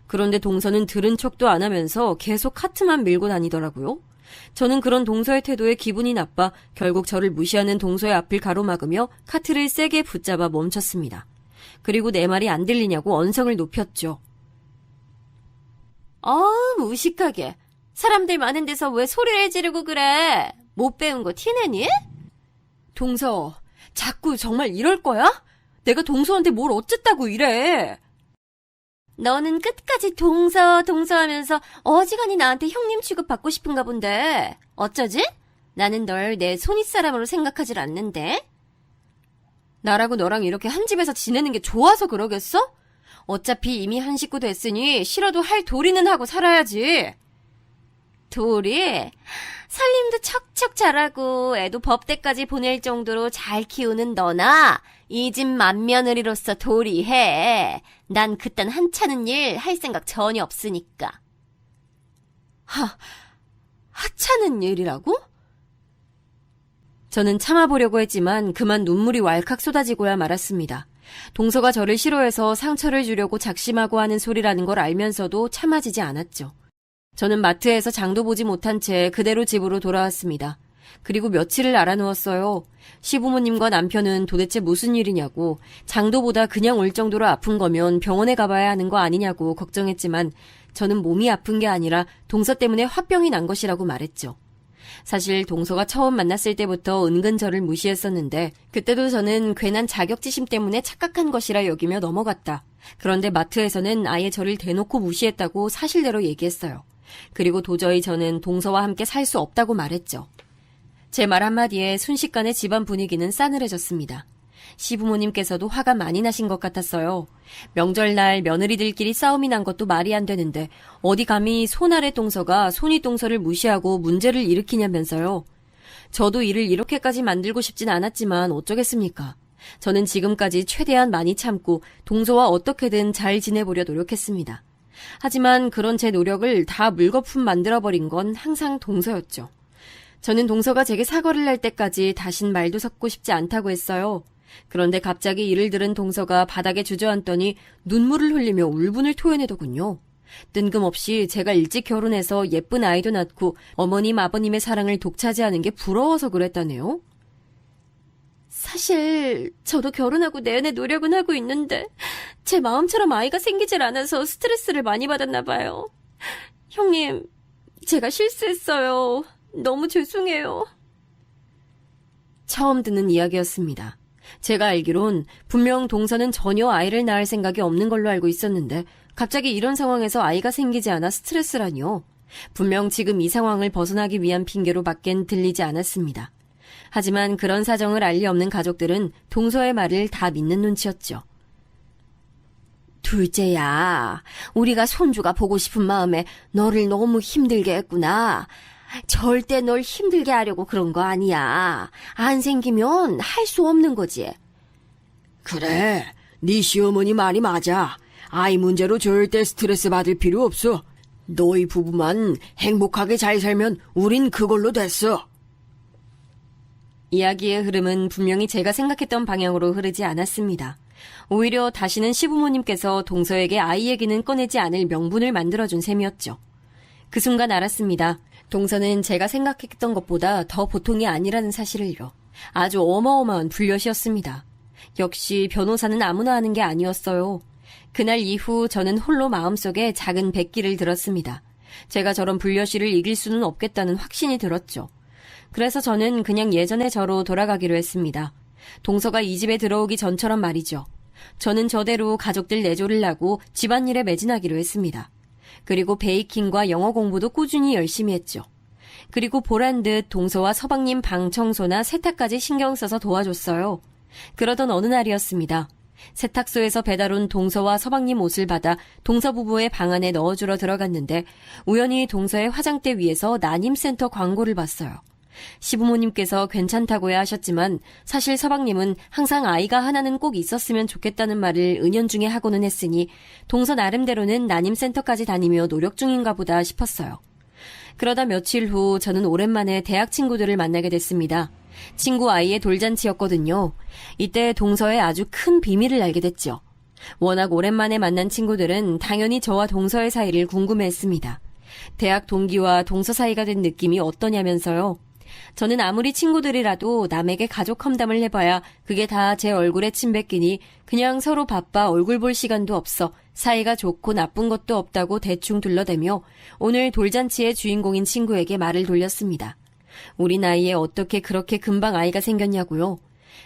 그런데 동서는 들은 척도 안 하면서 계속 카트만 밀고 다니더라고요. 저는 그런 동서의 태도에 기분이 나빠 결국 저를 무시하는 동서의 앞을 가로막으며 카트를 세게 붙잡아 멈췄습니다. 그리고 내 말이 안 들리냐고 언성을 높였죠. 무식하게. 사람들 많은 데서 왜 소리를 지르고 그래? 못 배운 거 티내니? 동서, 자꾸 정말 이럴 거야? 내가 동서한테 뭘 어쨌다고 이래? 너는 끝까지 동서 하면서 어지간히 나한테 형님 취급받고 싶은가 본데. 어쩌지? 나는 널 내 손윗사람으로 생각하질 않는데. 나라고 너랑 이렇게 한 집에서 지내는 게 좋아서 그러겠어? 어차피 이미 한 식구 됐으니 싫어도 할 도리는 하고 살아야지. 도리? 살림도 척척 잘하고 애도 법대까지 보낼 정도로 잘 키우는 너나 이 집 맏며느리로서 도리해. 난 그딴 한찮은 일 할 생각 전혀 없으니까. 하찮은 일이라고? 저는 참아보려고 했지만 그만 눈물이 왈칵 쏟아지고야 말았습니다. 동서가 저를 싫어해서 상처를 주려고 작심하고 하는 소리라는 걸 알면서도 참아지지 않았죠. 저는 마트에서 장도 보지 못한 채 그대로 집으로 돌아왔습니다. 그리고 며칠을 알아누웠어요. 시부모님과 남편은 도대체 무슨 일이냐고, 장도보다 그냥 올 정도로 아픈 거면 병원에 가봐야 하는 거 아니냐고 걱정했지만 저는 몸이 아픈 게 아니라 동서 때문에 화병이 난 것이라고 말했죠. 사실 동서가 처음 만났을 때부터 은근 저를 무시했었는데 그때도 저는 괜한 자격지심 때문에 착각한 것이라 여기며 넘어갔다. 그런데 마트에서는 아예 저를 대놓고 무시했다고 사실대로 얘기했어요. 그리고 도저히 저는 동서와 함께 살 수 없다고 말했죠. 제 말 한마디에 순식간에 집안 분위기는 싸늘해졌습니다. 시부모님께서도 화가 많이 나신 것 같았어요. 명절날 며느리들끼리 싸움이 난 것도 말이 안 되는데 어디 감히 손아래 동서가 손위 동서를 무시하고 문제를 일으키냐면서요. 저도 일을 이렇게까지 만들고 싶진 않았지만 어쩌겠습니까. 저는 지금까지 최대한 많이 참고 동서와 어떻게든 잘 지내보려 노력했습니다. 하지만 그런 제 노력을 다 물거품 만들어버린 건 항상 동서였죠. 저는 동서가 제게 사과를 할 때까지 다신 말도 섞고 싶지 않다고 했어요. 그런데 갑자기 이를 들은 동서가 바닥에 주저앉더니 눈물을 흘리며 울분을 토해내더군요. 뜬금없이 제가 일찍 결혼해서 예쁜 아이도 낳고 어머님 아버님의 사랑을 독차지하는 게 부러워서 그랬다네요. 사실 저도 결혼하고 내내 노력은 하고 있는데 제 마음처럼 아이가 생기질 않아서 스트레스를 많이 받았나 봐요. 형님, 제가 실수했어요. 너무 죄송해요. 처음 듣는 이야기였습니다. 제가 알기론 분명 동서는 전혀 아이를 낳을 생각이 없는 걸로 알고 있었는데 갑자기 이런 상황에서 아이가 생기지 않아 스트레스라니요. 분명 지금 이 상황을 벗어나기 위한 핑계로 밖엔 들리지 않았습니다. 하지만 그런 사정을 알 리 없는 가족들은 동서의 말을 다 믿는 눈치였죠. 둘째야, 우리가 손주가 보고 싶은 마음에 너를 너무 힘들게 했구나. 절대 널 힘들게 하려고 그런 거 아니야. 안 생기면 할 수 없는 거지. 그래, 네 시어머니 말이 맞아. 아이 문제로 절대 스트레스 받을 필요 없어. 너희 부부만 행복하게 잘 살면 우린 그걸로 됐어. 이야기의 흐름은 분명히 제가 생각했던 방향으로 흐르지 않았습니다. 오히려 다시는 시부모님께서 동서에게 아이 얘기는 꺼내지 않을 명분을 만들어준 셈이었죠. 그 순간 알았습니다. 동서는 제가 생각했던 것보다 더 보통이 아니라는 사실을요. 아주 어마어마한 불엿이었습니다. 역시 변호사는 아무나 하는 게 아니었어요. 그날 이후 저는 홀로 마음속에 작은 백기를 들었습니다. 제가 저런 불려시를 이길 수는 없겠다는 확신이 들었죠. 그래서 저는 그냥 예전의 저로 돌아가기로 했습니다. 동서가 이 집에 들어오기 전처럼 말이죠. 저는 저대로 가족들 내조를 하고 집안일에 매진하기로 했습니다. 그리고 베이킹과 영어 공부도 꾸준히 열심히 했죠. 그리고 보란 듯 동서와 서방님 방 청소나 세탁까지 신경 써서 도와줬어요. 그러던 어느 날이었습니다. 세탁소에서 배달 온 동서와 서방님 옷을 받아 동서 부부의 방 안에 넣어주러 들어갔는데 우연히 동서의 화장대 위에서 난임센터 광고를 봤어요. 시부모님께서 괜찮다고야 하셨지만 사실 서방님은 항상 아이가 하나는 꼭 있었으면 좋겠다는 말을 은연중에 하고는 했으니 동서 나름대로는 난임센터까지 다니며 노력 중인가 보다 싶었어요. 그러다 며칠 후 저는 오랜만에 대학 친구들을 만나게 됐습니다. 친구 아이의 돌잔치였거든요. 이때 동서의 아주 큰 비밀을 알게 됐죠. 워낙 오랜만에 만난 친구들은 당연히 저와 동서의 사이를 궁금해했습니다. 대학 동기와 동서 사이가 된 느낌이 어떠냐면서요. 저는 아무리 친구들이라도 남에게 가족 험담을 해봐야 그게 다 제 얼굴에 침 뱉기니 그냥 서로 바빠 얼굴 볼 시간도 없어 사이가 좋고 나쁜 것도 없다고 대충 둘러대며 오늘 돌잔치의 주인공인 친구에게 말을 돌렸습니다. 우리 나이에 어떻게 그렇게 금방 아이가 생겼냐고요.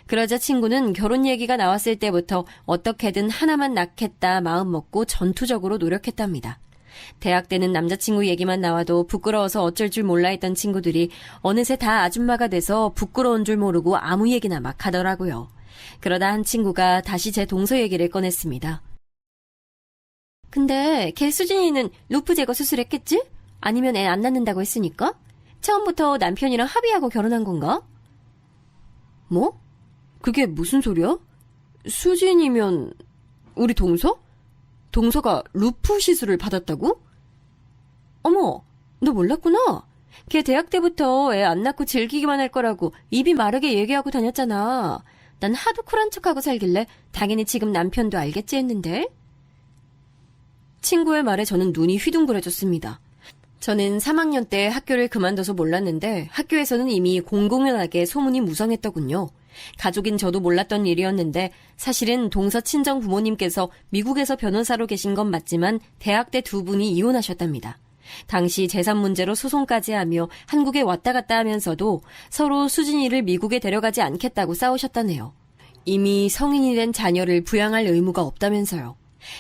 그러자 친구는 결혼 얘기가 나왔을 때부터 어떻게든 하나만 낳겠다 마음 먹고 전투적으로 노력했답니다. 대학 때는 남자친구 얘기만 나와도 부끄러워서 어쩔 줄 몰라 했던 친구들이 어느새 다 아줌마가 돼서 부끄러운 줄 모르고 아무 얘기나 막 하더라고요. 그러다 한 친구가 다시 제 동서 얘기를 꺼냈습니다. 근데 걔 수진이는 루프 제거 수술했겠지? 아니면 애 안 낳는다고 했으니까? 처음부터 남편이랑 합의하고 결혼한 건가? 뭐? 그게 무슨 소리야? 수진이면 우리 동서? 동서가 루프 시술을 받았다고? 어머, 너 몰랐구나. 걔 대학 때부터 애 안 낳고 즐기기만 할 거라고 입이 마르게 얘기하고 다녔잖아. 난 하도 쿨한 척하고 살길래 당연히 지금 남편도 알겠지 했는데. 친구의 말에 저는 눈이 휘둥그레졌습니다. 저는 3학년 때 학교를 그만둬서 몰랐는데 학교에서는 이미 공공연하게 소문이 무성했더군요. 가족인 저도 몰랐던 일이었는데 사실은 동서 친정 부모님께서 미국에서 변호사로 계신 건 맞지만 대학 때 두 분이 이혼하셨답니다. 당시 재산 문제로 소송까지 하며 한국에 왔다 갔다 하면서도 서로 수진이를 미국에 데려가지 않겠다고 싸우셨다네요. 이미 성인이 된 자녀를 부양할 의무가 없다면서요.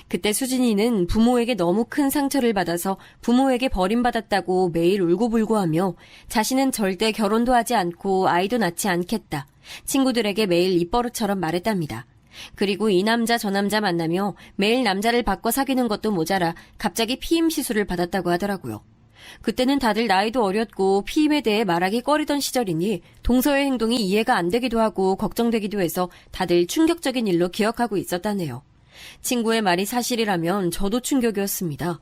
그때 수진이는 부모에게 너무 큰 상처를 받아서 부모에게 버림받았다고 매일 울고불고하며 자신은 절대 결혼도 하지 않고 아이도 낳지 않겠다. 친구들에게 매일 입버릇처럼 말했답니다. 그리고 이 남자 저 남자 만나며 매일 남자를 바꿔 사귀는 것도 모자라 갑자기 피임 시술을 받았다고 하더라고요. 그때는 다들 나이도 어렸고 피임에 대해 말하기 꺼리던 시절이니 동서의 행동이 이해가 안 되기도 하고 걱정되기도 해서 다들 충격적인 일로 기억하고 있었다네요. 친구의 말이 사실이라면 저도 충격이었습니다.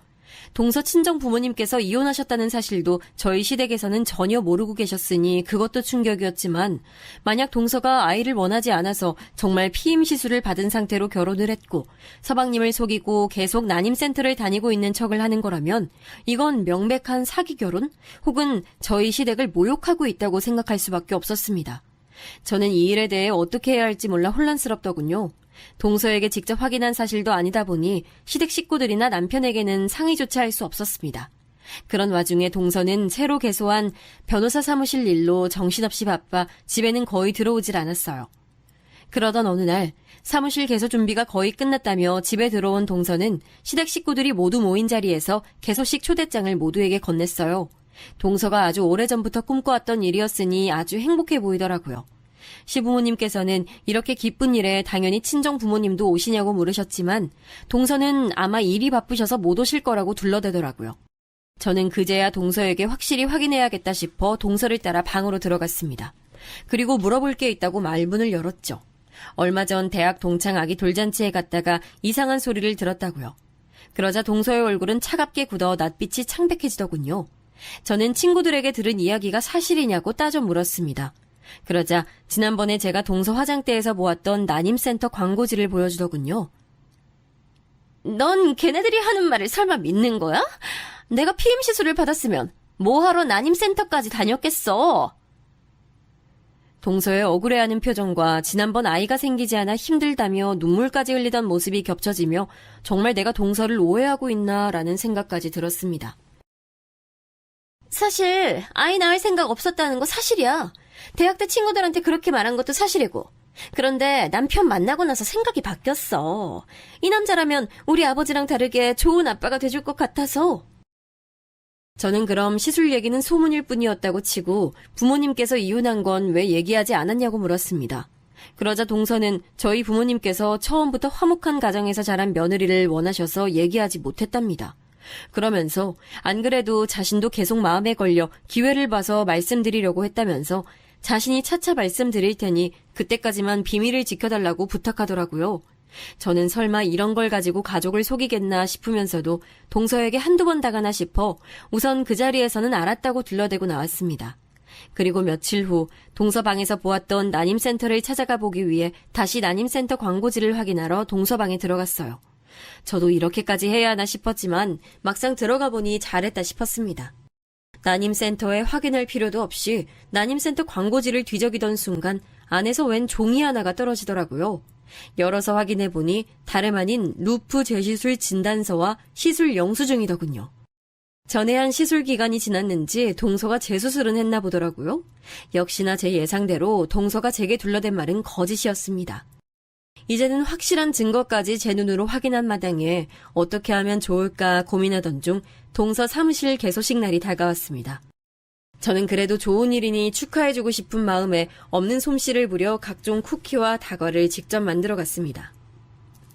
동서 친정 부모님께서 이혼하셨다는 사실도 저희 시댁에서는 전혀 모르고 계셨으니 그것도 충격이었지만 만약 동서가 아이를 원하지 않아서 정말 피임 시술을 받은 상태로 결혼을 했고 서방님을 속이고 계속 난임센터를 다니고 있는 척을 하는 거라면 이건 명백한 사기 결혼 혹은 저희 시댁을 모욕하고 있다고 생각할 수밖에 없었습니다. 저는 이 일에 대해 어떻게 해야 할지 몰라 혼란스럽더군요. 동서에게 직접 확인한 사실도 아니다 보니 시댁 식구들이나 남편에게는 상의조차 할 수 없었습니다. 그런 와중에 동서는 새로 개소한 변호사 사무실 일로 정신없이 바빠 집에는 거의 들어오질 않았어요. 그러던 어느 날 사무실 개소 준비가 거의 끝났다며 집에 들어온 동서는 시댁 식구들이 모두 모인 자리에서 개소식 초대장을 모두에게 건넸어요. 동서가 아주 오래전부터 꿈꿔왔던 일이었으니 아주 행복해 보이더라고요. 시부모님께서는 이렇게 기쁜 일에 당연히 친정 부모님도 오시냐고 물으셨지만 동서는 아마 일이 바쁘셔서 못 오실 거라고 둘러대더라고요. 저는 그제야 동서에게 확실히 확인해야겠다 싶어 동서를 따라 방으로 들어갔습니다. 그리고 물어볼 게 있다고 말문을 열었죠. 얼마 전 대학 동창 아기 돌잔치에 갔다가 이상한 소리를 들었다고요. 그러자 동서의 얼굴은 차갑게 굳어 낯빛이 창백해지더군요. 저는 친구들에게 들은 이야기가 사실이냐고 따져 물었습니다. 그러자 지난번에 제가 동서 화장대에서 보았던 난임센터 광고지를 보여주더군요. 넌 걔네들이 하는 말을 설마 믿는 거야? 내가 피임 시술을 받았으면 뭐하러 난임센터까지 다녔겠어? 동서의 억울해하는 표정과 지난번 아이가 생기지 않아 힘들다며 눈물까지 흘리던 모습이 겹쳐지며 정말 내가 동서를 오해하고 있나라는 생각까지 들었습니다. 사실 아이 낳을 생각 없었다는 거 사실이야. 대학 때 친구들한테 그렇게 말한 것도 사실이고. 그런데 남편 만나고 나서 생각이 바뀌었어. 이 남자라면 우리 아버지랑 다르게 좋은 아빠가 돼줄 것 같아서. 저는 그럼 시술 얘기는 소문일 뿐이었다고 치고 부모님께서 이혼한 건 왜 얘기하지 않았냐고 물었습니다. 그러자 동서는 저희 부모님께서 처음부터 화목한 가정에서 자란 며느리를 원하셔서 얘기하지 못했답니다. 그러면서 안 그래도 자신도 계속 마음에 걸려 기회를 봐서 말씀드리려고 했다면서 자신이 차차 말씀드릴 테니 그때까지만 비밀을 지켜달라고 부탁하더라고요. 저는 설마 이런 걸 가지고 가족을 속이겠나 싶으면서도 동서에게 한두 번 당하나 싶어 우선 그 자리에서는 알았다고 둘러대고 나왔습니다. 그리고 며칠 후 동서 방에서 보았던 난임센터를 찾아가 보기 위해 다시 난임센터 광고지를 확인하러 동서 방에 들어갔어요. 저도 이렇게까지 해야 하나 싶었지만 막상 들어가 보니 잘했다 싶었습니다. 난임센터에 확인할 필요도 없이 난임센터 광고지를 뒤적이던 순간 안에서 웬 종이 하나가 떨어지더라고요. 열어서 확인해보니 다름 아닌 루프 재시술 진단서와 시술 영수증이더군요. 전해한 시술 기간이 지났는지 동서가 재수술은 했나 보더라고요. 역시나 제 예상대로 동서가 제게 둘러댄 말은 거짓이었습니다. 이제는 확실한 증거까지 제 눈으로 확인한 마당에 어떻게 하면 좋을까 고민하던 중 동서 사무실 개소식 날이 다가왔습니다. 저는 그래도 좋은 일이니 축하해주고 싶은 마음에 없는 솜씨를 부려 각종 쿠키와 다과를 직접 만들어 갔습니다.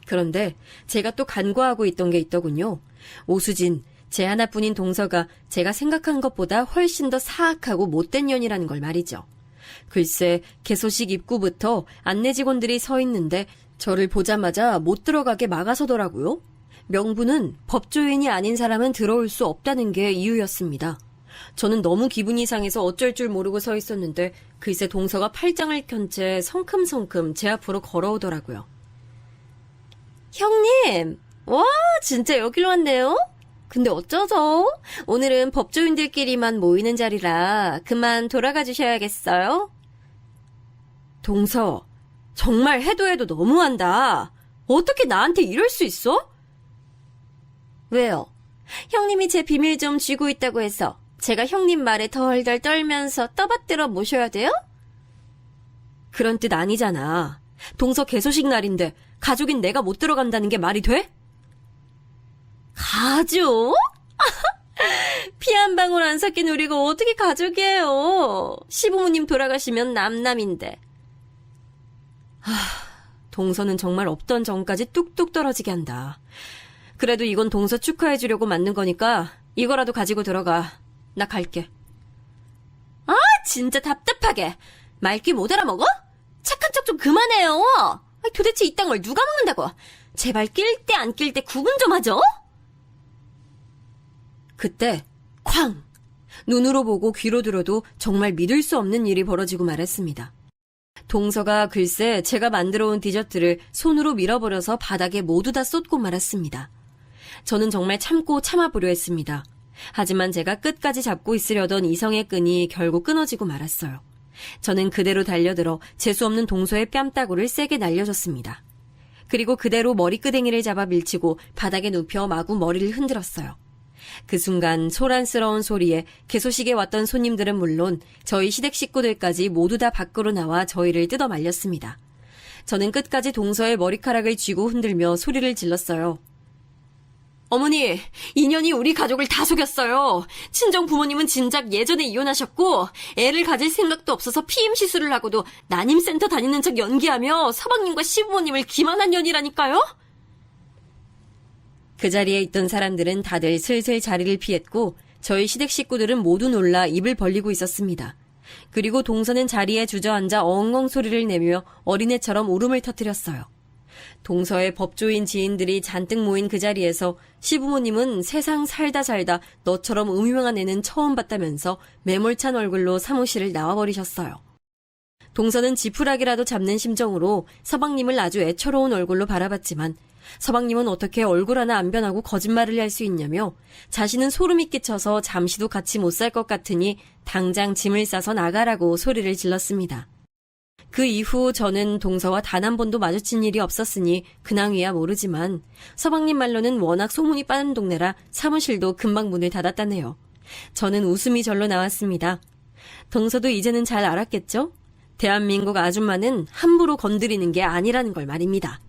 그런데 제가 또 간과하고 있던 게 있더군요. 오수진, 제 하나뿐인 동서가 제가 생각한 것보다 훨씬 더 사악하고 못된 년이라는 걸 말이죠. 글쎄, 개소식 입구부터 안내 직원들이 서 있는데 저를 보자마자 못 들어가게 막아서더라고요. 명분은 법조인이 아닌 사람은 들어올 수 없다는 게 이유였습니다. 저는 너무 기분이 상해서 어쩔 줄 모르고 서 있었는데 글쎄 동서가 팔짱을 켠 채 성큼성큼 제 앞으로 걸어오더라고요. 형님! 와, 진짜 여기로 왔네요? 근데 어쩌죠? 오늘은 법조인들끼리만 모이는 자리라 그만 돌아가 주셔야겠어요? 동서, 정말 해도 너무한다. 어떻게 나한테 이럴 수 있어? 왜요? 형님이 제 비밀 좀 쥐고 있다고 해서 제가 형님 말에 덜덜 떨면서 떠받들어 모셔야 돼요? 그런 뜻 아니잖아. 동서 개소식 날인데 가족인 내가 못 들어간다는 게 말이 돼? 가족? 피 한 방울 안 섞인 우리가 어떻게 가족이에요? 시부모님 돌아가시면 남남인데. 동서는 정말 없던 정까지 뚝뚝 떨어지게 한다. 그래도 이건 동서 축하해주려고 만든 거니까 이거라도 가지고 들어가. 나 갈게. 아, 진짜 답답하게. 말귀 못 알아먹어? 착한 척 좀 그만해요. 도대체 이딴 걸 누가 먹는다고? 제발 낄 때 안 낄 때 구분 좀 하죠? 그때 쾅! 눈으로 보고 귀로 들어도 정말 믿을 수 없는 일이 벌어지고 말았습니다. 동서가 글쎄 제가 만들어 온 디저트를 손으로 밀어버려서 바닥에 모두 다 쏟고 말았습니다. 저는 정말 참고 참아보려 했습니다. 하지만 제가 끝까지 잡고 있으려던 이성의 끈이 결국 끊어지고 말았어요. 저는 그대로 달려들어 재수없는 동서의 뺨따구를 세게 날려줬습니다. 그리고 그대로 머리끄댕이를 잡아 밀치고 바닥에 눕혀 마구 머리를 흔들었어요. 그 순간 소란스러운 소리에 개소식에 왔던 손님들은 물론 저희 시댁 식구들까지 모두 다 밖으로 나와 저희를 뜯어 말렸습니다. 저는 끝까지 동서의 머리카락을 쥐고 흔들며 소리를 질렀어요. 어머니, 인연이 우리 가족을 다 속였어요. 친정 부모님은 진작 예전에 이혼하셨고 애를 가질 생각도 없어서 피임 시술을 하고도 난임센터 다니는 척 연기하며 서방님과 시부모님을 기만한 년이라니까요? 그 자리에 있던 사람들은 다들 슬슬 자리를 피했고 저희 시댁 식구들은 모두 놀라 입을 벌리고 있었습니다. 그리고 동서는 자리에 주저앉아 엉엉 소리를 내며 어린애처럼 울음을 터뜨렸어요. 동서의 법조인 지인들이 잔뜩 모인 그 자리에서 시부모님은 세상 살다 너처럼 음흉한 애는 처음 봤다면서 매몰찬 얼굴로 사무실을 나와버리셨어요. 동서는 지푸라기라도 잡는 심정으로 서방님을 아주 애처로운 얼굴로 바라봤지만 서방님은 어떻게 얼굴 하나 안 변하고 거짓말을 할 수 있냐며 자신은 소름이 끼쳐서 잠시도 같이 못 살 것 같으니 당장 짐을 싸서 나가라고 소리를 질렀습니다. 그 이후 저는 동서와 단 한 번도 마주친 일이 없었으니 근황이야 모르지만 서방님 말로는 워낙 소문이 빠른 동네라 사무실도 금방 문을 닫았다네요. 저는 웃음이 절로 나왔습니다. 동서도 이제는 잘 알았겠죠? 대한민국 아줌마는 함부로 건드리는 게 아니라는 걸 말입니다.